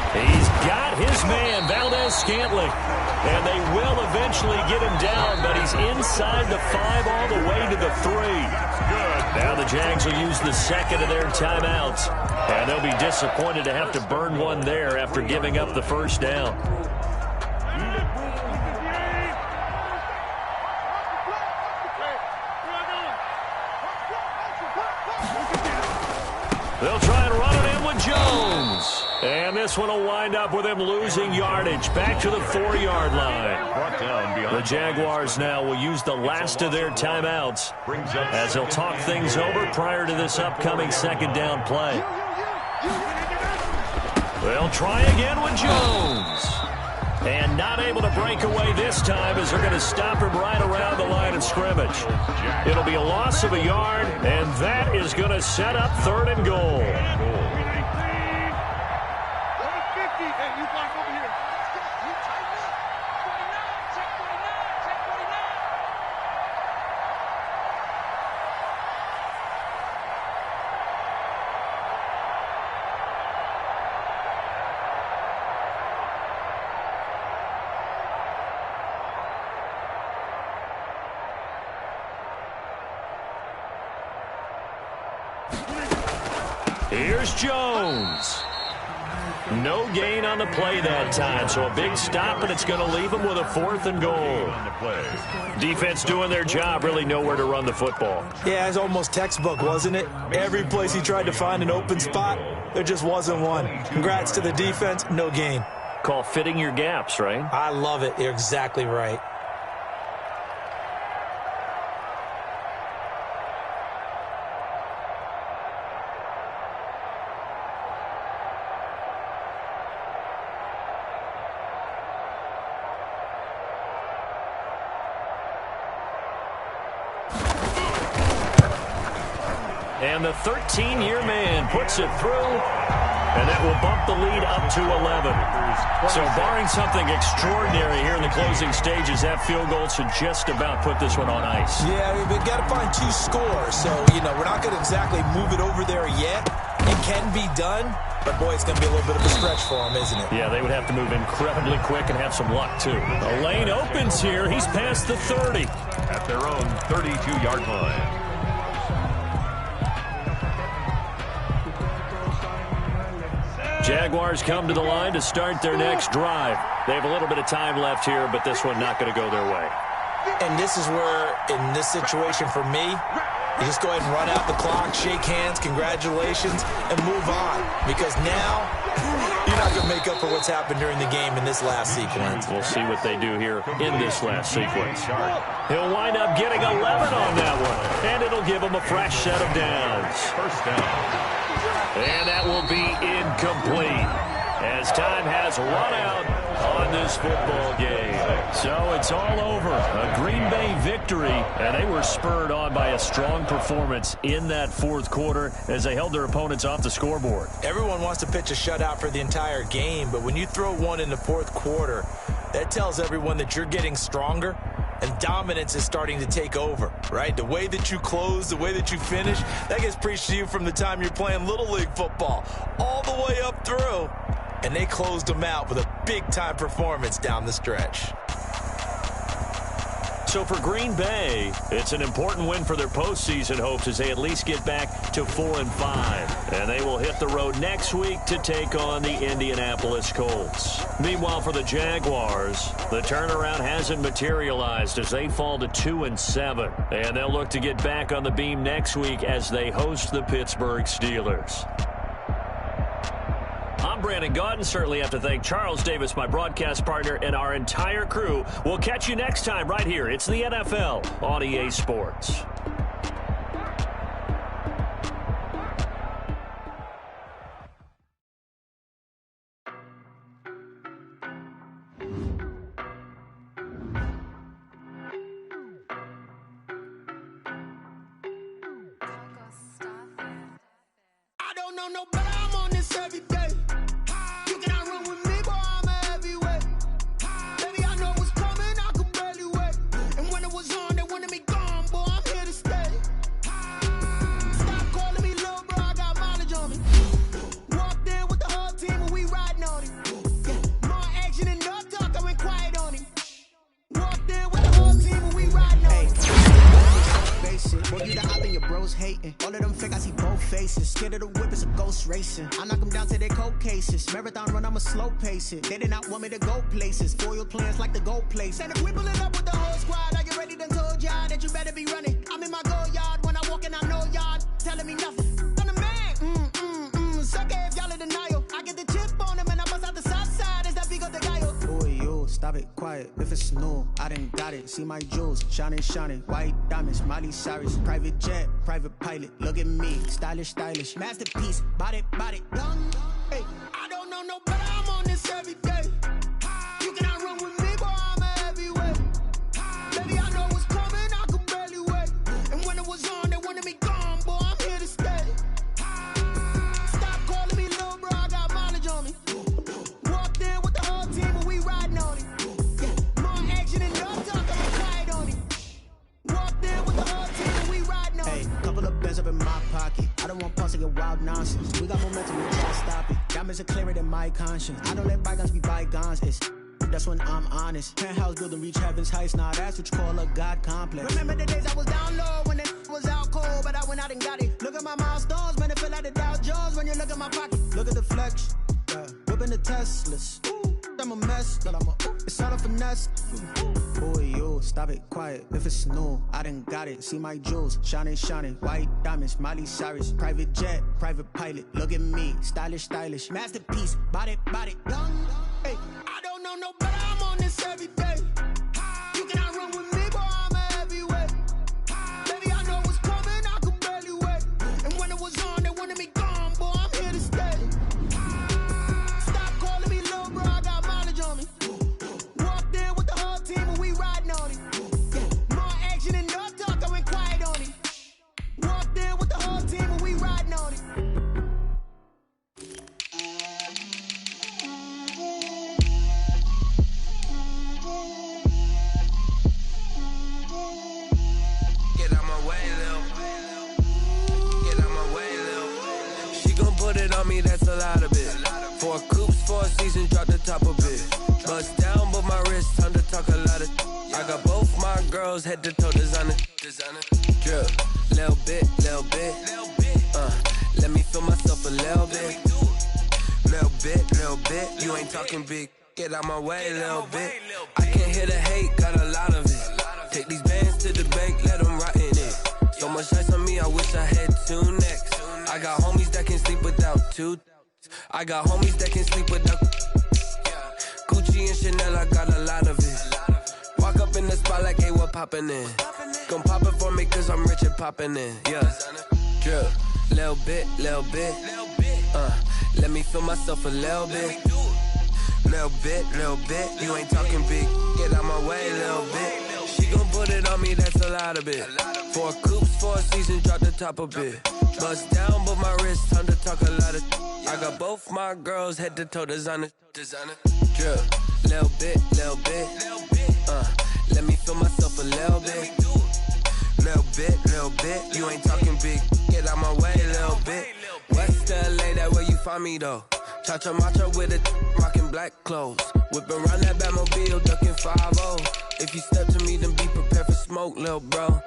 He's got his man, Valdez-Scantling. And they will eventually get him down, but he's inside the 5 all the way to the 3. Now the Jags will use the second of their timeouts. And they'll be disappointed to have to burn one there after giving up the first down. They'll try and run it in with Jones. And this one will wind up with him losing yardage back to the 4-yard line. The Jaguars now will use the last of their timeouts as they'll talk things over prior to this upcoming second down play. They'll try again with Jones. And not able to break away this time as they're going to stop him right around the line of scrimmage. It'll be a loss of a yard, and that is going to set up 3rd and goal. Here's Jones. No gain on the play that time, so a big stop, and it's going to leave him with a 4th and goal. Defense doing their job, really nowhere to run the football. Yeah, it's almost textbook, wasn't it? Every place he tried to find an open spot, there just wasn't one. Congrats to the defense, no gain. Call fitting your gaps, right? I love it. You're exactly right. And the 13-year man puts it through, and that will bump the lead up to 11. So barring something extraordinary here in the closing stages, that field goal should just about put this one on ice. Yeah, we've got to find 2 scores. So, we're not going to exactly move it over there yet. It can be done, but, boy, it's going to be a little bit of a stretch for him, isn't it? Yeah, they would have to move incredibly quick and have some luck, too. The lane opens here. He's past the 30. At their own 32-yard line. Jaguars come to the line to start their next drive. They have a little bit of time left here, but this one not going to go their way. And this is where, in this situation for me, you just go ahead and run out the clock, shake hands, congratulations, and move on. Because now, you're not going to make up for what's happened during the game in this last sequence. We'll see what they do here in this last sequence. He'll wind up getting 11 on that one, and it'll give him a fresh set of downs. First down. And that will be incomplete as time has run out on this football game. So it's all over. A Green Bay victory, and they were spurred on by a strong performance in that 4th quarter as they held their opponents off the scoreboard. Everyone wants to pitch a shutout for the entire game, but when you throw one in the 4th quarter, that tells everyone that you're getting stronger and dominance is starting to take over, right? The way that you close, the way that you finish, that gets preached to you from the time you're playing Little League football all the way up through. And they closed them out with a big-time performance down the stretch. So for Green Bay, it's an important win for their postseason hopes as they at least get back to 4-5. And they will hit the road next week to take on the Indianapolis Colts. Meanwhile, for the Jaguars, the turnaround hasn't materialized as they fall to 2-7. And they'll look to get back on the beam next week as they host the Pittsburgh Steelers. I'm Brandon Gaudin. Certainly have to thank Charles Davis, my broadcast partner, and our entire crew. We'll catch you next time right here. It's the NFL on EA Sports. I don't know no better, I'm on this every day. You cannot run with me, boy, I'm a heavyweight. Baby, I know what's coming, I could barely wait. And when it was on, they wanted me gone, boy, I'm here to stay. Stop calling me little bro, I got mileage on me. Walked in with the whole team and we riding on it. Yeah, more action and no talk, I went quiet on him. Walked in with the whole team and we riding on it. Boy, you the op and your bros hating. All of them fake, I see both faces. Scared of the whip, it's a ghost racing. I knock them down to their cold cases. Marathon run, I'ma slow pace it. They did not want me to go places. Foil plans like the gold place. And if we pulling up with the whole squad, I get ready to told y'all that you better be running. I'm in my go yard when I walk in, I know y'all telling me nothing. I'm the man, sucker if y'all in denial. I get the chip on them and I bust out the south side. Is that big of the guy? Boy, yo, stop it, quiet. If it's new, I done got it. See my jewels, shining, white diamonds, Miley Cyrus, private jet, private pilot. Look at me, stylish, masterpiece, body, young. Hey, I don't know no better, I'm on this every day. You cannot run with me, boy, I'm a heavyweight. Baby, I know what's coming, I could barely wait. And when it was on, they wanted me gone, boy, I'm here to stay. Stop calling me little bro, I got mileage on me. Walked in with the whole team and we riding on it. Yeah, more action and no talk, I'm quiet on it. Walked in with the whole team and we riding on it. Hey, couple of bands up in my pocket. I don't want pause to get wild nonsense. We got momentum, we can't stop it. Diamonds are clearer than my conscience. I don't let bygones be bygones. It's that's when I'm honest. Penthouse building, reach heaven's heights, nah, that's what you call a God complex. Remember the days I was down low when it was out cold, but I went out and got it. Look at my milestones, man, it feel like the Dow Jones when you look at my pocket. Look at the flex, yeah. Whipping the Teslas. Ooh, I'm a mess, but it's all a finesse. Boy, you, stop it, quiet. If it's new, I done got it. See my jewels, shining, shining. White diamonds, Miley Cyrus. Private jet, private pilot. Look at me, stylish, stylish. Masterpiece, body, young. Hey, I don't know no better, I'm on this every day. You cannot run with me, boy, I'm a heavyweight. Baby, I know what's coming, I could barely wait. And when it was on, they wanted me gone, boy, I'm here to stay. Stop calling me little bro, I got mileage on me. Walked in with the whole team and we riding on it. More action and no talk, I went quiet on it. Walked in with the whole team and we riding on it. Put it on me, that's a lot of it. 4 coops, 4 seasons, drop the top of it. Bust down, but my wrist, time to talk a lot of. I got both my girls, head to toe designer. Drip, little bit. Let me feel myself a little bit. Little bit. You ain't talking big. Get out my way, little bit. I can't hear the hate, got a lot of it. Take these bands to the bank, let them rot in it. So much ice on me, I wish I had 2 necks. I got homies that can sleep without 2. I got homies that can sleep without Gucci and Chanel, I got a lot of it. Walk up in the spot like, hey, what poppin' in? Gon' pop it for me cause I'm rich and poppin' in. Yeah, drip, little bit. Let me feel myself a little bit. Little bit. You ain't talking big. Get out my way, little bit. She gon' put it on me, that's a lot of it. 4 coops, 4 seasons, drop the top of it. Bust down, but my wrist, time to talk a lot of. I got both my girls, head to toe designer. Drip, little bit. Let me feel myself a little bit. Little bit. You ain't talking big. Get out my way, little bit. West LA, that where you find me though. Cha-cha macha with it, rockin' black clothes. Whippin' around that Batmobile, duckin' 5-0. If you step to me, then be prepared for smoke, lil' bro.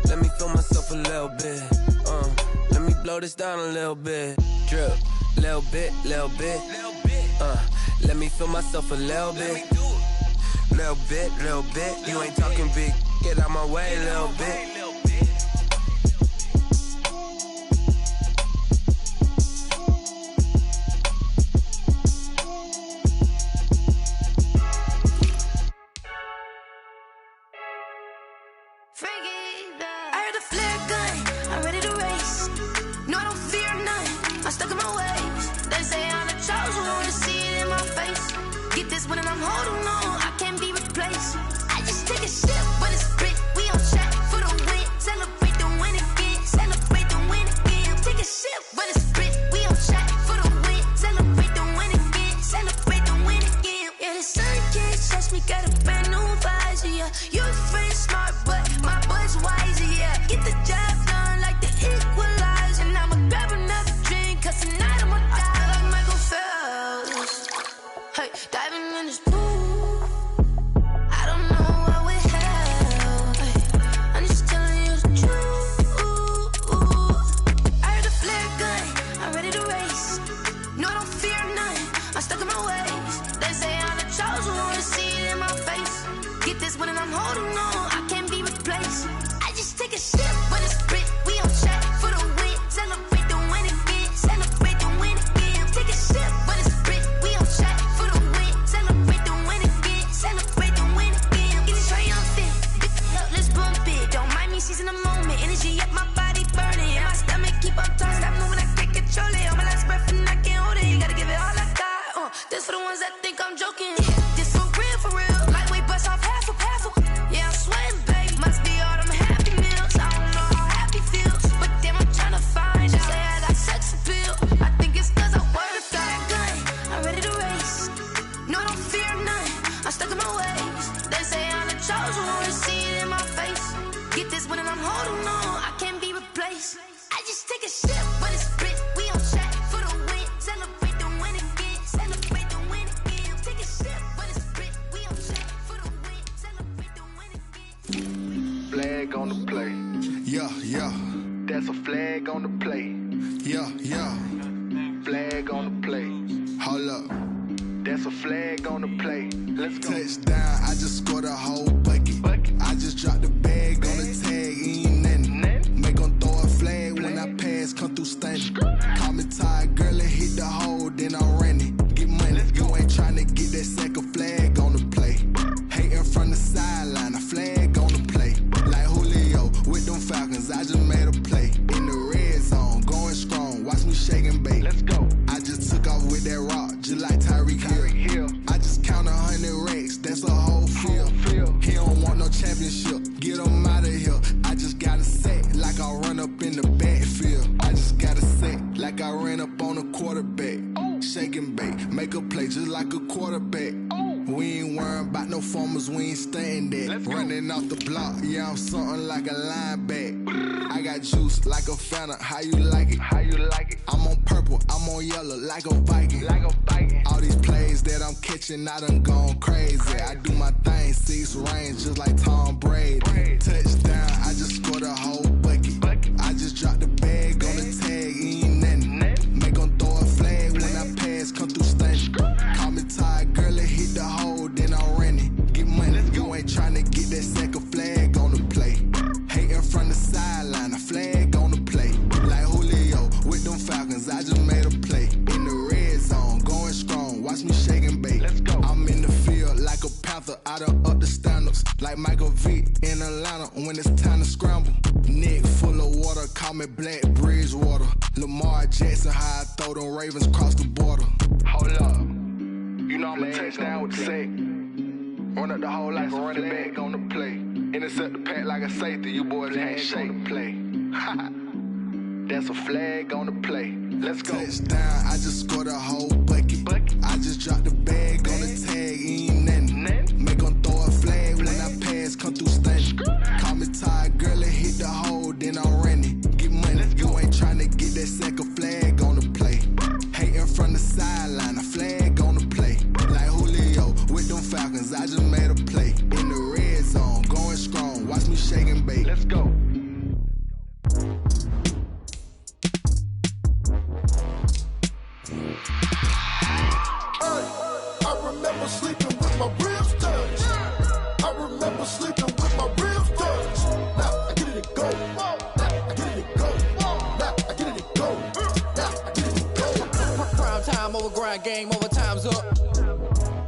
Let me feel myself a little bit. Let me blow this down a little bit. Drip, little bit. Let me feel myself a little bit. Little bit. You ain't talking big. Get out my way, little bit. Get this one and I'm holding on. I can't be on the play. Yeah, yeah. That's a flag on the play. Yeah, yeah. Flag on the play. Hold up. That's a flag on the play. Let's go. Touchdown, I just scored a whole bucket. I just dropped the bag on the tag, ain't nothing. Make them throw a flag when I pass, come through stunning. Call me tired, girl, and hit the hole, then I'm running. Get money, you ain't trying to get that second flag on the play. Hating from the sideline, a flag on the play. Like Julio with them Falcons, I just made a play. In the red zone, going strong, watch me shake and bake. Let's go. I just took off with that rock, just like Tyreek Hill. I just count 100 racks, that's a whole field. He don't want no championship, get him out of here. I just got a set, like I run up in the backfield. I just got a set, like I ran up on a quarterback. Shake and bake, make a play just like a quarterback. We ain't worrying about no formers, we ain't staying there. Running off the block, yeah, I'm something like a linebacker. I got juice like a Fanta, how you like it? How you like it? I'm on purple, I'm on yellow, like a Viking. Like a Viking. All these plays that I'm catching, I done gone crazy. I do my thing, 6 range, just like Tom Brady. Touchdown, I just scored a whole bucket. I just dropped the bag on the tag, ain't nothing. Make them throw a flag when I pass, come through stunning. Call me tired, girl, and hit the hole, then I'm running. Get money, you ain't trying to get that second flag on the play. Hating from the sideline, a flag on the play. Like Julio with them Falcons, I just made a play. In the red zone, going strong, watch me shake and bake. Let's go. I'm in the field like a Panther, I done up the standards. Like Michael Vick in Atlanta when it's time to scramble. Neck full of water, call me Black Bridgewater. Lamar Jackson, how I throw them Ravens cross the border. Hold up. You know I'm a touchdown with the sack. Run up the whole like a running back on the play. Intercept the pack like a safety, you boys can't shake the play. That's a flag on the play. Let's go. Touchdown, I just scored a whole bucket. I just dropped the bag on the tag, ain't nothing. Make them throw a flag when I pass, come through stunning. Call me tired, girl, and hit the hole, then I'm running. Get money, you ain't trying to get that second flag on the play. Hating from the sideline, a flag on the play. Like Julio with them Falcons, I just made a play. In the red zone, going strong, watch me shake and bake. Let's go. I remember sleeping with my ribs touched. I remember sleeping with my ribs touched. Now I get it and go. Now I get it and go. Now I get it and go. Now I get it and go. Prime time over grind game, over time's up.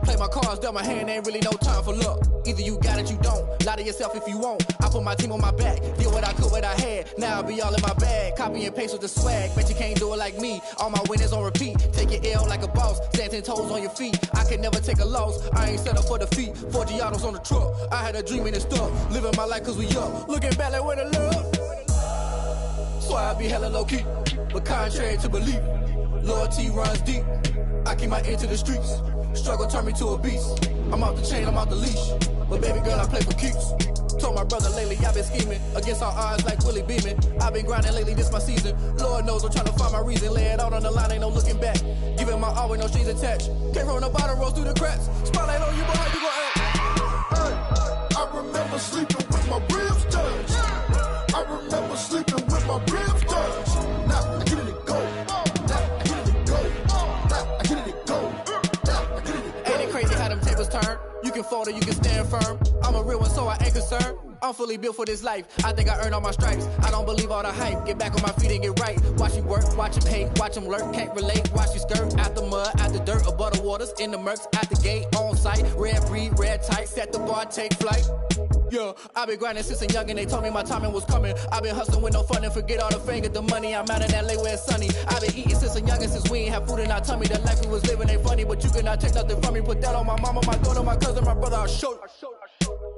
Play my cards, dealt my hand, ain't really no time for luck. Either you got it, you don't. Lie to yourself if you won't. I put my team on my back, did what I could, what I had. Now I be all in my bag, copy and paste with the swag. Bet you can't do it like me. All my winners on repeat. Take your L like a boss, stand 10 toes on your feet. I can never take a loss. I ain't set up for defeat. 4 Giottos on the truck. I had a dream and it's stuck. Living my life cause we up. Looking back like where the love. So I be hella low key, but contrary to belief, loyalty runs deep. I keep my ear to the streets. Struggle turned me to a beast. I'm off the chain, I'm off the leash. But baby girl, I play for keeps. Told my brother lately, I've been scheming against all odds like Willie Beeman. I've been grinding lately, this my season. Lord knows I'm trying to find my reason. Lay it out on the line, ain't no looking back. Giving my all with no strings attached. Can't roll no bottom, roll through the cracks. Spotlight on you, boy, how you gon' act? I remember sleeping with my ribs touched. I remember sleeping with my ribs touched. Now I get it and go. Now I get it and go. Now I get it and go. Now I get it and go. Ain't it crazy how them tables turn? You can fold or you can stand firm. I'm a real one, so I ain't concerned. I'm fully built for this life. I think I earned all my stripes. I don't believe all the hype. Get back on my feet and get right. Watch you work, watch him hate, watch him lurk. Can't relate, watch you skirt. Out the mud, out the dirt, above the waters, in the murks, out the gate, on site. Red breed, red tight, set the bar, take flight. Yeah, I been grinding since a young and they told me my timing was coming. I been hustling with no fun and forget all the fame, get the money. I'm out of that late where it's sunny. I been eating since a young and since we ain't have food in our tummy. The life we was living ain't funny, but you cannot take nothing from me. Put that on my mama, my daughter, my cousin, my brother, I'll show you.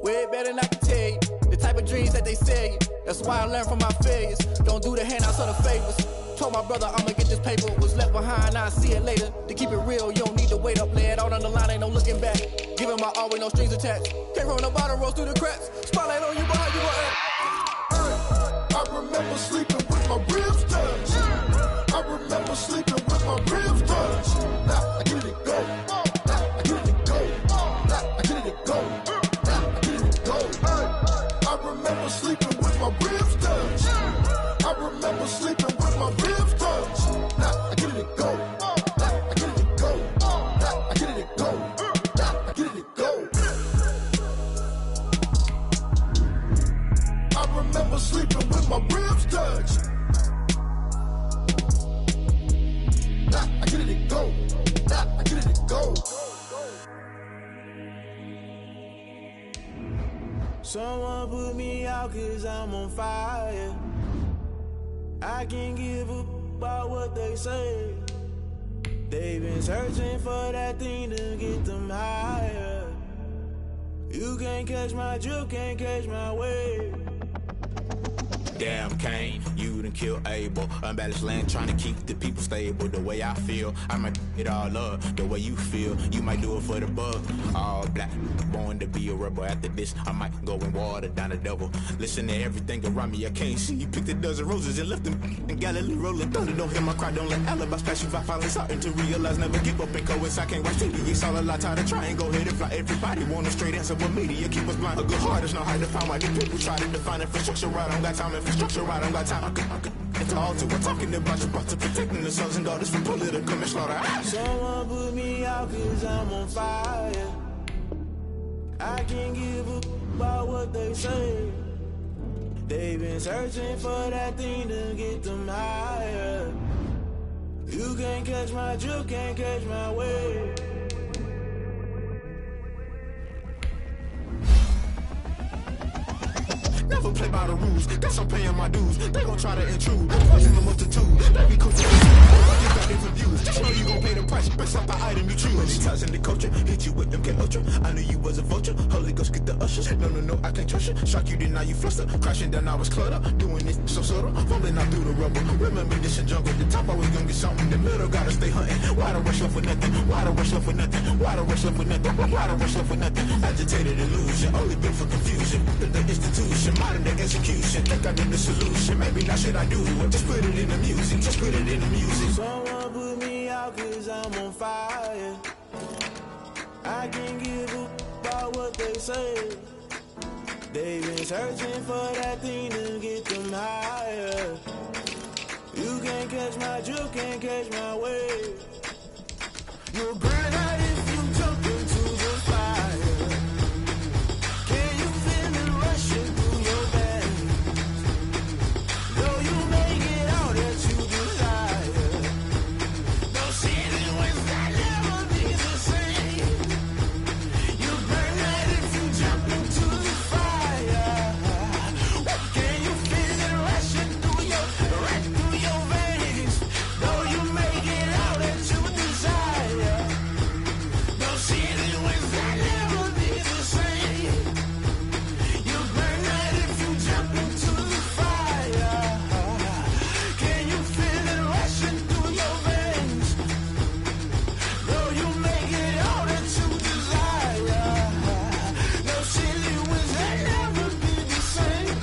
Way better than I can tell you. The type of dreams that they sell you. That's why I learned from my failures. Don't do the handouts or the favors. Told my brother I'ma get this paper. Was left behind, I'll see it later. To keep it real, you don't need to wait up. Lay it out on the line, ain't no looking back. Giving my all with no strings attached. Can't roll no bottom, roll through the cracks. Spotlight on you, boy, how you gon' act? I remember sleeping with my ribs touched. I remember sleeping with my ribs touched. Now I get it and go. Now I get it and go. Now I get it and go. Now I get it and go. I remember sleeping with my rims touch. Nah, I get it and go. Nah, I get it and go. Someone put me out 'cause I'm on fire. I can't give a about what they say. They've been searching for that thing to get them higher. You can't catch my drift, can't catch my wave. Damn, Kane, you done killed Abel. Unbalanced land, trying to keep the people stable. The way I feel, I might it all up. The way you feel, you might do it for the bug. All black, born to be a rebel. After this, I might go and water down the devil. Listen to everything around me, I can't see. You picked a dozen roses and left them in Galilee rolling thunder. Don't hear my cry, don't let alibis pass you. I finally starting to realize, never give up and coincide. Can't watch TV, it's all a lot. Tired of trying, go ahead and fly. Everybody want a straight answer, but media keep us blind. A good heart is not hard to find. Why do people try to define infrastructure right? I don't got time. Infrastructure right, I don't got time. I could it's all to we're talking about you, about to protecting the sons and daughters from political manslaughter. Someone put me out 'cause I'm on fire. I can't give a about what they say. They've been searching for that thing to get them higher. You can't catch my drift, can't catch my wave. Never play by the rules, guess I'm paying my dues. They gon' try to intrude, poison the multitude. They be coaching you got different views. Just know you gon' pay the price based off the item you choose. Many times in the culture, hit you with MK Ultra. I knew you was a vulture, Holy Ghost get the ushers. No, I can't trust you. Shock you, then now you fluster. Crashing down, I was cluttered. Doing this so subtle, fumbling out through the rubble. Remember this in jungle, the top always gonna get something. In the middle, gotta stay hunting. Why the rush left with nothing? Why the rush left with nothing? Why the rush left with nothing? Why the rush left with nothing? Agitated illusion, only built for confusion. The institution, modern day execution. Think I did the solution, maybe not should I do it? Just put it in the music, just put it in the music. Someone put me out 'cause I'm on fire. I can't give a about what they say. They've been searching for that thing to get them higher. You can't catch my drift, can't catch my wave. You'll burn out if you jump into the fire. Can you feel it rushing through your veins? Though you may get out that you desire. Those feelings that never be the same. You burn out if you jump into the fire. Can you feel it rushing through your veins? Though you may get out that you desire. Those feelings that never be the same. You burn out if you jump into the fire. Can you feel it rushing through your veins? Though you may get all that you desire. Those feelings that never be the same.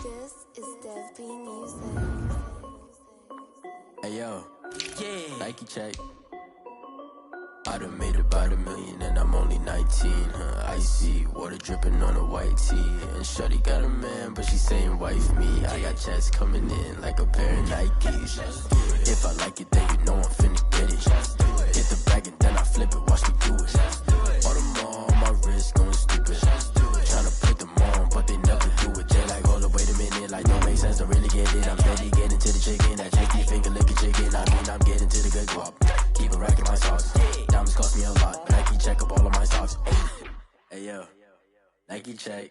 This is Dev B Music. Hey yo, Nike check. I done made about $1 million and I'm only 19. Icy water dripping on a white tee. And shorty got a man, but she saying wife me. I got checks coming in like a pair of Nikes. If I like it, then you know I'm finna get it. Hit the bag and then I flip it, watch me do it. All them on my wrist going stupid. Tryna put them on, but they never do it. They like, hold up, wait a minute, like don't make sense, don't really get it. I'm steady getting to the chicken, that chicky finger licking chicken. I mean, I'm getting to the good guap. Keep a rack in my socks. Diamonds cost me a lot. Nike check up all of my socks. Hey yo, Nike check.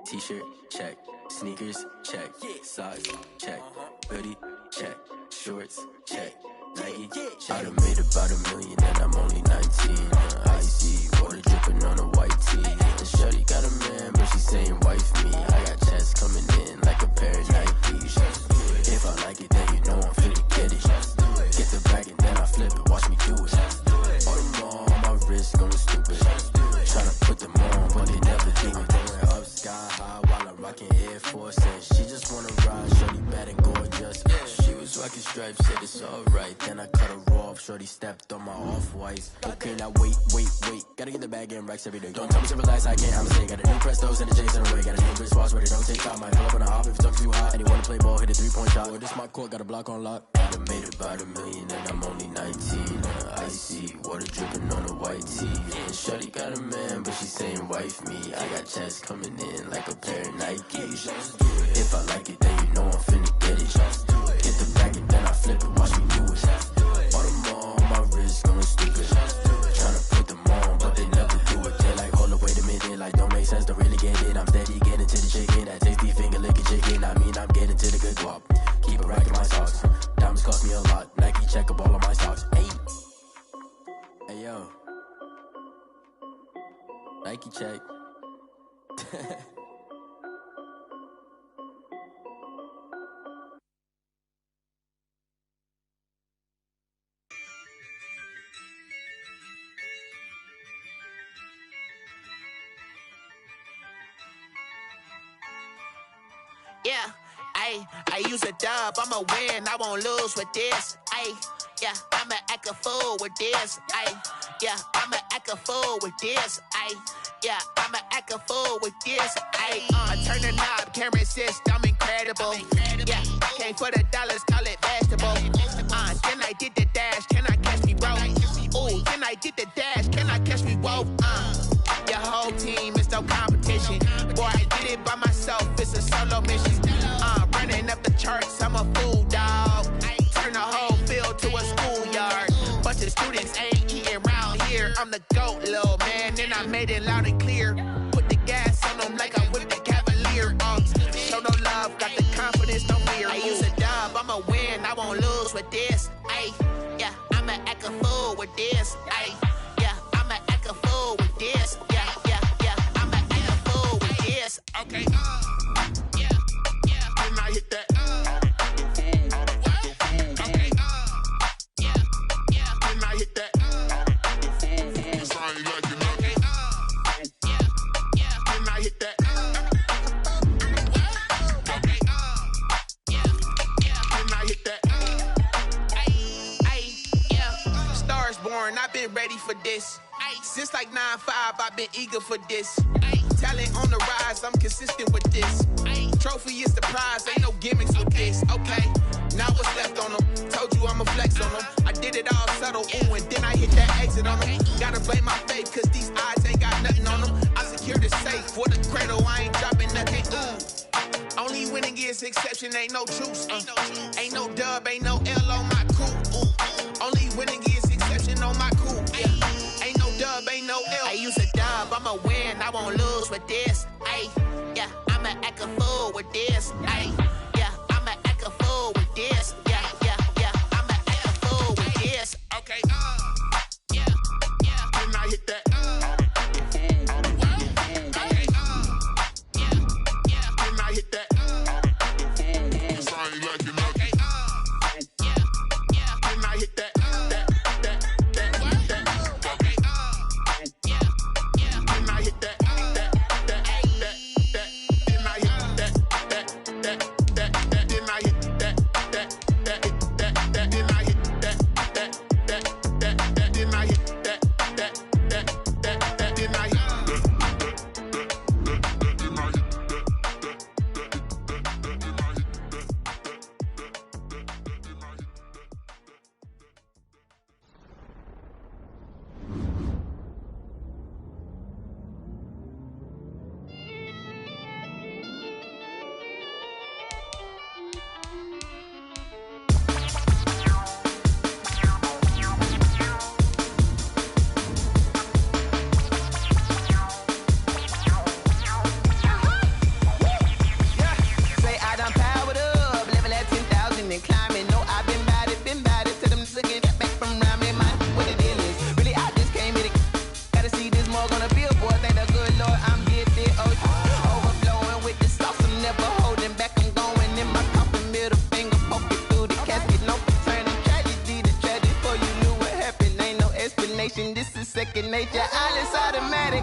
T-shirt check. Sneakers check. Socks check. Hoodie check. Shorts check. Nike check. I done made about $1 million and I'm only 19. Icy water dripping on a white tee. And shorty got a man, but she saying wife me. I got checks coming in like a pair of Nikes. If I like it, then you know I'm finna get it. Get the bag and then I flip it, watch me do it. All them on my wrist going stupid. Tryna put them on, but they never do it. They went up sky high while I'm rocking Air Force. And she just wanna ride, shorty bad and gorgeous. stripes, said it's alright. Then I cut her off, shorty stepped on my off-whites. Okay, now wait. Gotta get the bag and racks every day. Don't tell me to relax, I can't, I'm saying. Got a new Prestos and the J's in the way. Got a new bitch watch, but it don't take time. Might pull up on a hop if it talks too hot. And he wanna play ball, hit a 3-point shot. Well, this my court, got a block on lock. I done made about $1 million and I'm only 19. Icy, water dripping on a white tee. And shorty got a man, but she saying wife me. I got checks coming in like a pair of Nikes. If I like it, then you know I'm finna get it. Get the packet, then I flip it, watch me do it. All them on my wrist going stupid. Tryna put them on, but they never do it. They're like, hold up, wait a minute, like don't make sense, don't really get it. I'm steady getting to the chicken, that tasty finger licking chicken. I mean, I'm getting to the good guap. Keep a rack in my socks. Diamonds cost me a lot. Nike check up all of my socks. Hey yo, Nike check. Yeah, I use a dub, I'ma win, I won't lose with this. Yeah, I'ma act a fool with this. Yeah, I'ma act a fool with this. Yeah, I'ma act a fool with this. I turn the knob, can't resist, I'm incredible. Yeah, came for the dollars, call it vegetable. Then I did the dash, can I catch me, bro? Ooh, then I did the dash, can I catch me, whoa? Your whole team is no competition. Boy, I did it by myself, it's a solo mission. Running up the charts, I'm a fool, dog. Turn the whole field to a schoolyard. Bunch of students ain't eating round here. I'm the GOAT, little man, and I made it loud and clear. Put the gas on them like I'm with the Cavalier. Show no love, got the confidence, no fear. I use a dub, I'ma win, I won't lose with this. Yeah, I'ma act a fool with this. Yeah, I'ma act a fool with this. Yeah, I'ma act a fool with this. Okay. Then I hit that. Then I hit that. Sound like you know. Then I hit that. Then I hit that. Stars born, I've been ready for this. Since like 9-5, I've been eager for this. Talent on the rise, I'm consistent with this. Trophy is the prize, ain't no gimmicks with this. Okay, now what's left on them? Told you I'ma flex on them. I did it all subtle, ooh, and then I hit that exit on them. Gotta blame my faith, cause these eyes ain't got nothing on them. I secure the safe for the cradle, I ain't dropping nothing, ooh. Only winning is exception, ain't no truce. Ain't no dub, ain't no L on my crew, ooh. Only winning is exception on my crew, yeah. Ain't no dub, ain't no L. I use a dub, I'ma win, I won't lose with this. Yeah, I'ma act a fool with this. Yeah, I'ma act a fool with this. Yeah, I'ma act a fool with this. Okay. Then I hit that. Then I hit that. Sound like you know. Then I hit that. second nature. All is automatic.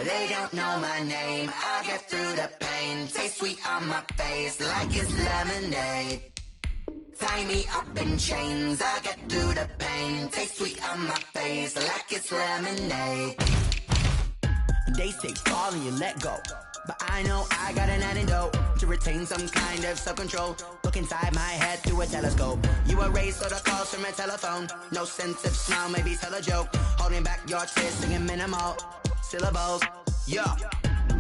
They don't know my name, I get through the pain. Taste sweet on my face like it's lemonade. Tie me up in chains, I get through the pain. Taste sweet on my face like it's lemonade. They say fall and you let go, but I know I got an antidote to retain some kind of self-control. Look inside my head through a telescope. You erase all the calls from a telephone. No sense of smile, maybe tell a joke. Holding back your tears, singing minimal syllables. Yeah,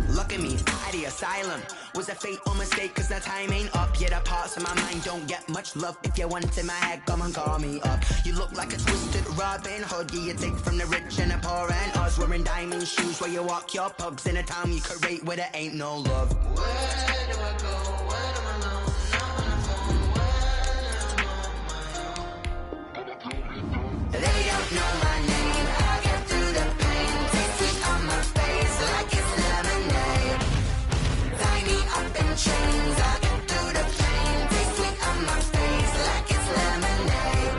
look at me, out the asylum. Was a fate or mistake, cause the time ain't up. Yet the parts of my mind don't get much love. If you want in my head, come and call me up. You look like a twisted Robin Hood. Yeah, you take from the rich and the poor and us. Wearing diamond shoes where you walk your pugs. In a town you create where there ain't no love. Where do I go? When am I alone? Not on the phone. When am I on my own? They don't know my name. I get through the pain. Taste sweet on my face like it's lemonade. Tie me up in chains. I get through the pain. Taste sweet on my face like it's lemonade.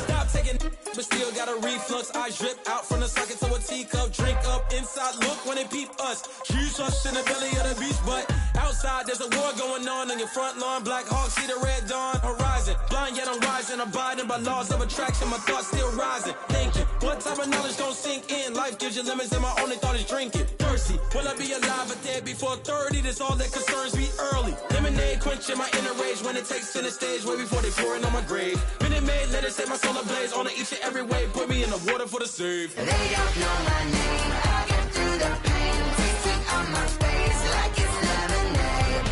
Stop taking, but still got a reflux. I drip out from the socket to a teacup. Drink up inside, look when they peep us. Huge us in the belly of the beast, but outside there's a war going on your front lawn. Black Hawk, see the red dawn horizon. Blind yet I'm rising, abiding by laws of attraction. My thoughts still rising. Thinking, what type of knowledge don't sink in? Life gives you limits, and my only thought is drinking. Thirsty, will I be alive or dead before 30? That's all that concerns me early. Lemonade quenching my inner rage when it takes to the stage way before they pour it on my grave. Minute Maid, let it set my soul ablaze on each and every way. Put me in the water for the save. They don't know my name. I get through the pain. Taste sweet on my face like it's lemonade.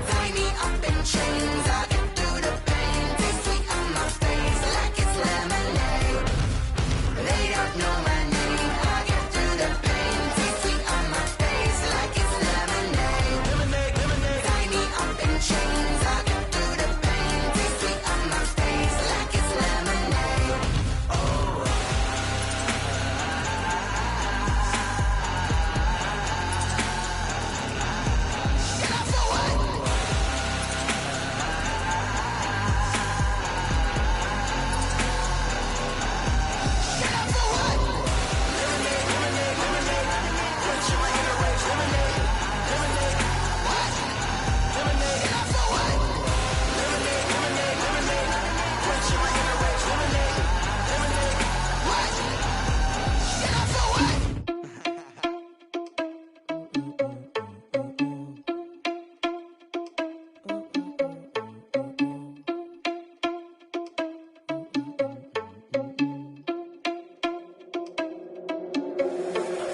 Tie me up in chains. I get through the pain. Taste sweet on my face like it's lemonade. They don't know my name. I get through the pain. Taste sweet on my face like it's lemonade. Lemonade, lemonade. Tie me up in chains. I get through the pain. Taste sweet on my face like it's lemonade. Oh.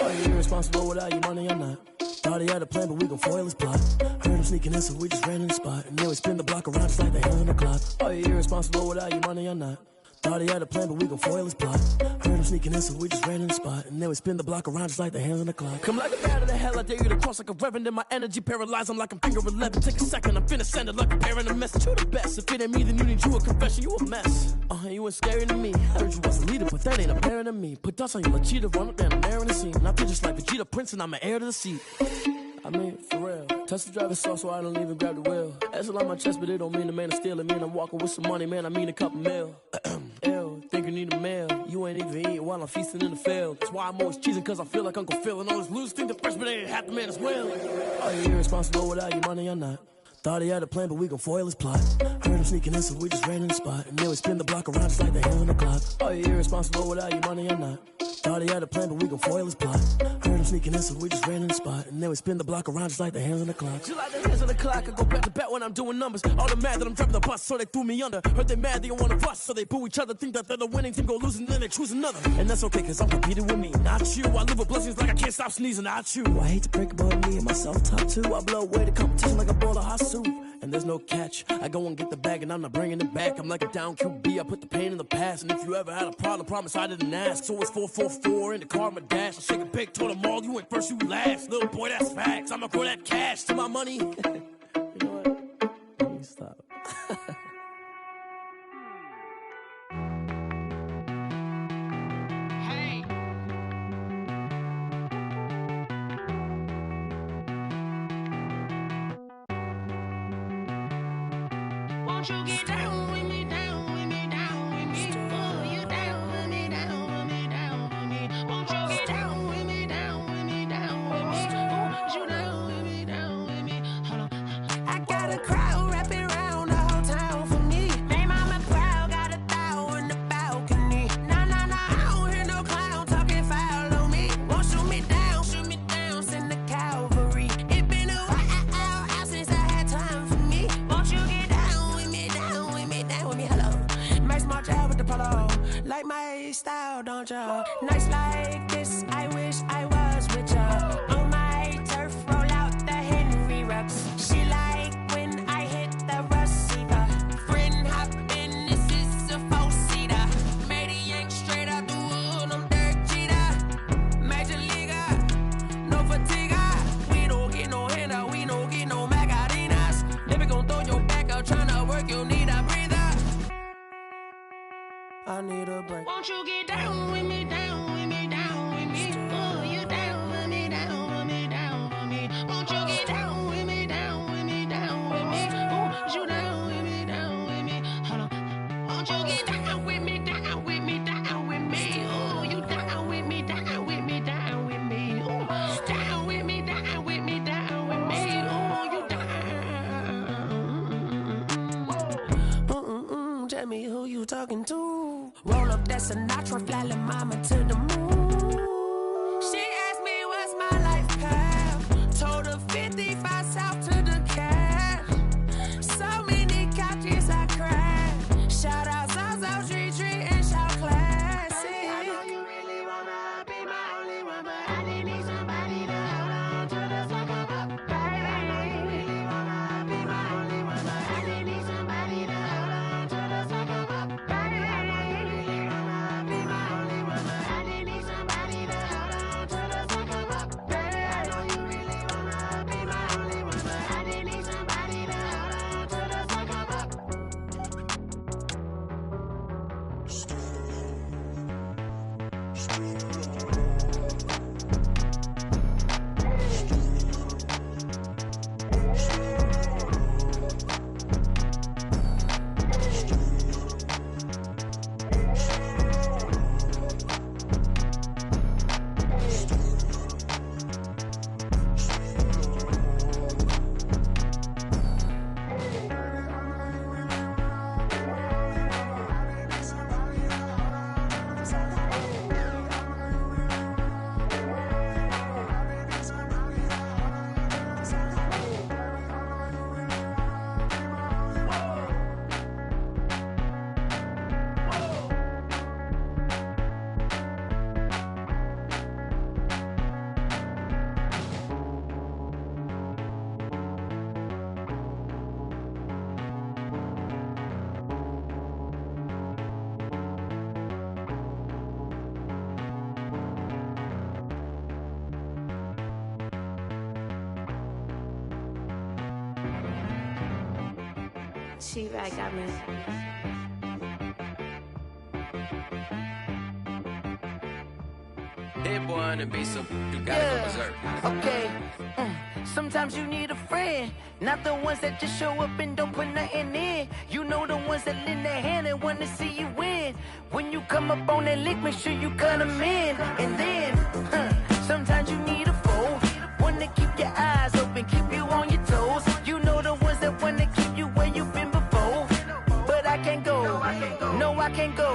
Are you irresponsible without your money or not? Thought he had a plan, but we gon' foil his plot. Heard him sneaking in, so we just ran in the spot. And then we spin the block around just like the hands on the clock. Are you irresponsible without your money or not? Thought he had a plan, but we gon' foil his plot. Heard him sneaking in, so we just ran in the spot. And then we spin the block around just like the hands on the clock. Come like a bat of the hell, I dare you to cross like a reverend. In my energy paralyzed, I'm like I'm finger 11. Take a second, I'm finna send it like a parent a message. You the best, if it ain't me, then you need you a confession. You a mess, you ain't scary to me. Heard you was a leader, but that ain't apparent to me. Put dust on you, like cheetah, run up down the air in the scene. And I feel just like Vegeta Prince, and I'm an heir to the seat. I mean, for real. Touch the driver's soft, so I don't even grab the wheel. That's on my chest, but it don't mean the man is stealing. Mean I'm walking with some money, man, I mean a couple mil. Ew, think you need a meal. You ain't even eating while I'm feasting in the field. That's why I'm always cheesing, cause I feel like Uncle Phil. And all those losers think the freshman ain't half the man as well. Are you irresponsible without your money or not? Thought he had a plan, but we gon' foil his plot. Heard him sneaking in, so we just ran in the spot. And then we spin the block around just like the hands on the clock. Are you irresponsible without your money or not? Thought he had a plan, but we gon' foil his plot. Heard him sneaking in, so we just ran in the spot. And then we spin the block around just like the hands on the clock. Just like the hands on the clock, I go back to back when I'm doing numbers. All the mad that I'm driving the bus, so they threw me under. Heard they mad, they don't wanna bust, so they boo each other. Think that they're the winning team, go losing, then they choose another. And that's okay, cause I'm competing with me, not you. I live with blessings like I can't stop sneezing, not you. I hate to break about me and my self-talk too. I blow away the competition like a bowl of hot soup. And there's no catch. I go and get the bag and I'm not bringing it back. I'm like a down QB, I put the pain in the past. And if you ever had a problem, promise I didn't ask. So it's 444 in the car, my dash. I shake a big, told them all, you went first, you last. Little boy, that's facts. I'ma grow that cash to my money. You know what? Let me stop. Won't you get down with me, down with me, down with me? Oh, you down with me, down with me, down with me. Won't you get down with me, down with me, Sinatra, flying mama to the moon. She asked me what's my life path. Told her 55 south to the cat. So many couches I cried. Shout out Zazo, Tree, and shout classic. I know you really wanna be my only one, but I didn't need somebody to hold on to the sucker up, baby. I know you really wanna be my only one, but I didn't need somebody to hold on to the sucker up, baby. I know you really wanna be my only one, but I didn't need somebody to hold on to the sucker up, baby. I know you really wanna be my only one, but I didn't need somebody to hold on to the sucker up. She back got me. Hit one and be so you gotta go berserk. Okay. Sometimes you need a friend, not the ones that just show up and don't put nothing in. You know the ones that lend their hand and want to see you win. When you come up on that lick, make sure you cut them in. And then, sometimes you need a foe, one to keep your eyes open, keep you on your toes. You know the ones that want to keep you where you've been before. But I can't go, no I can't go.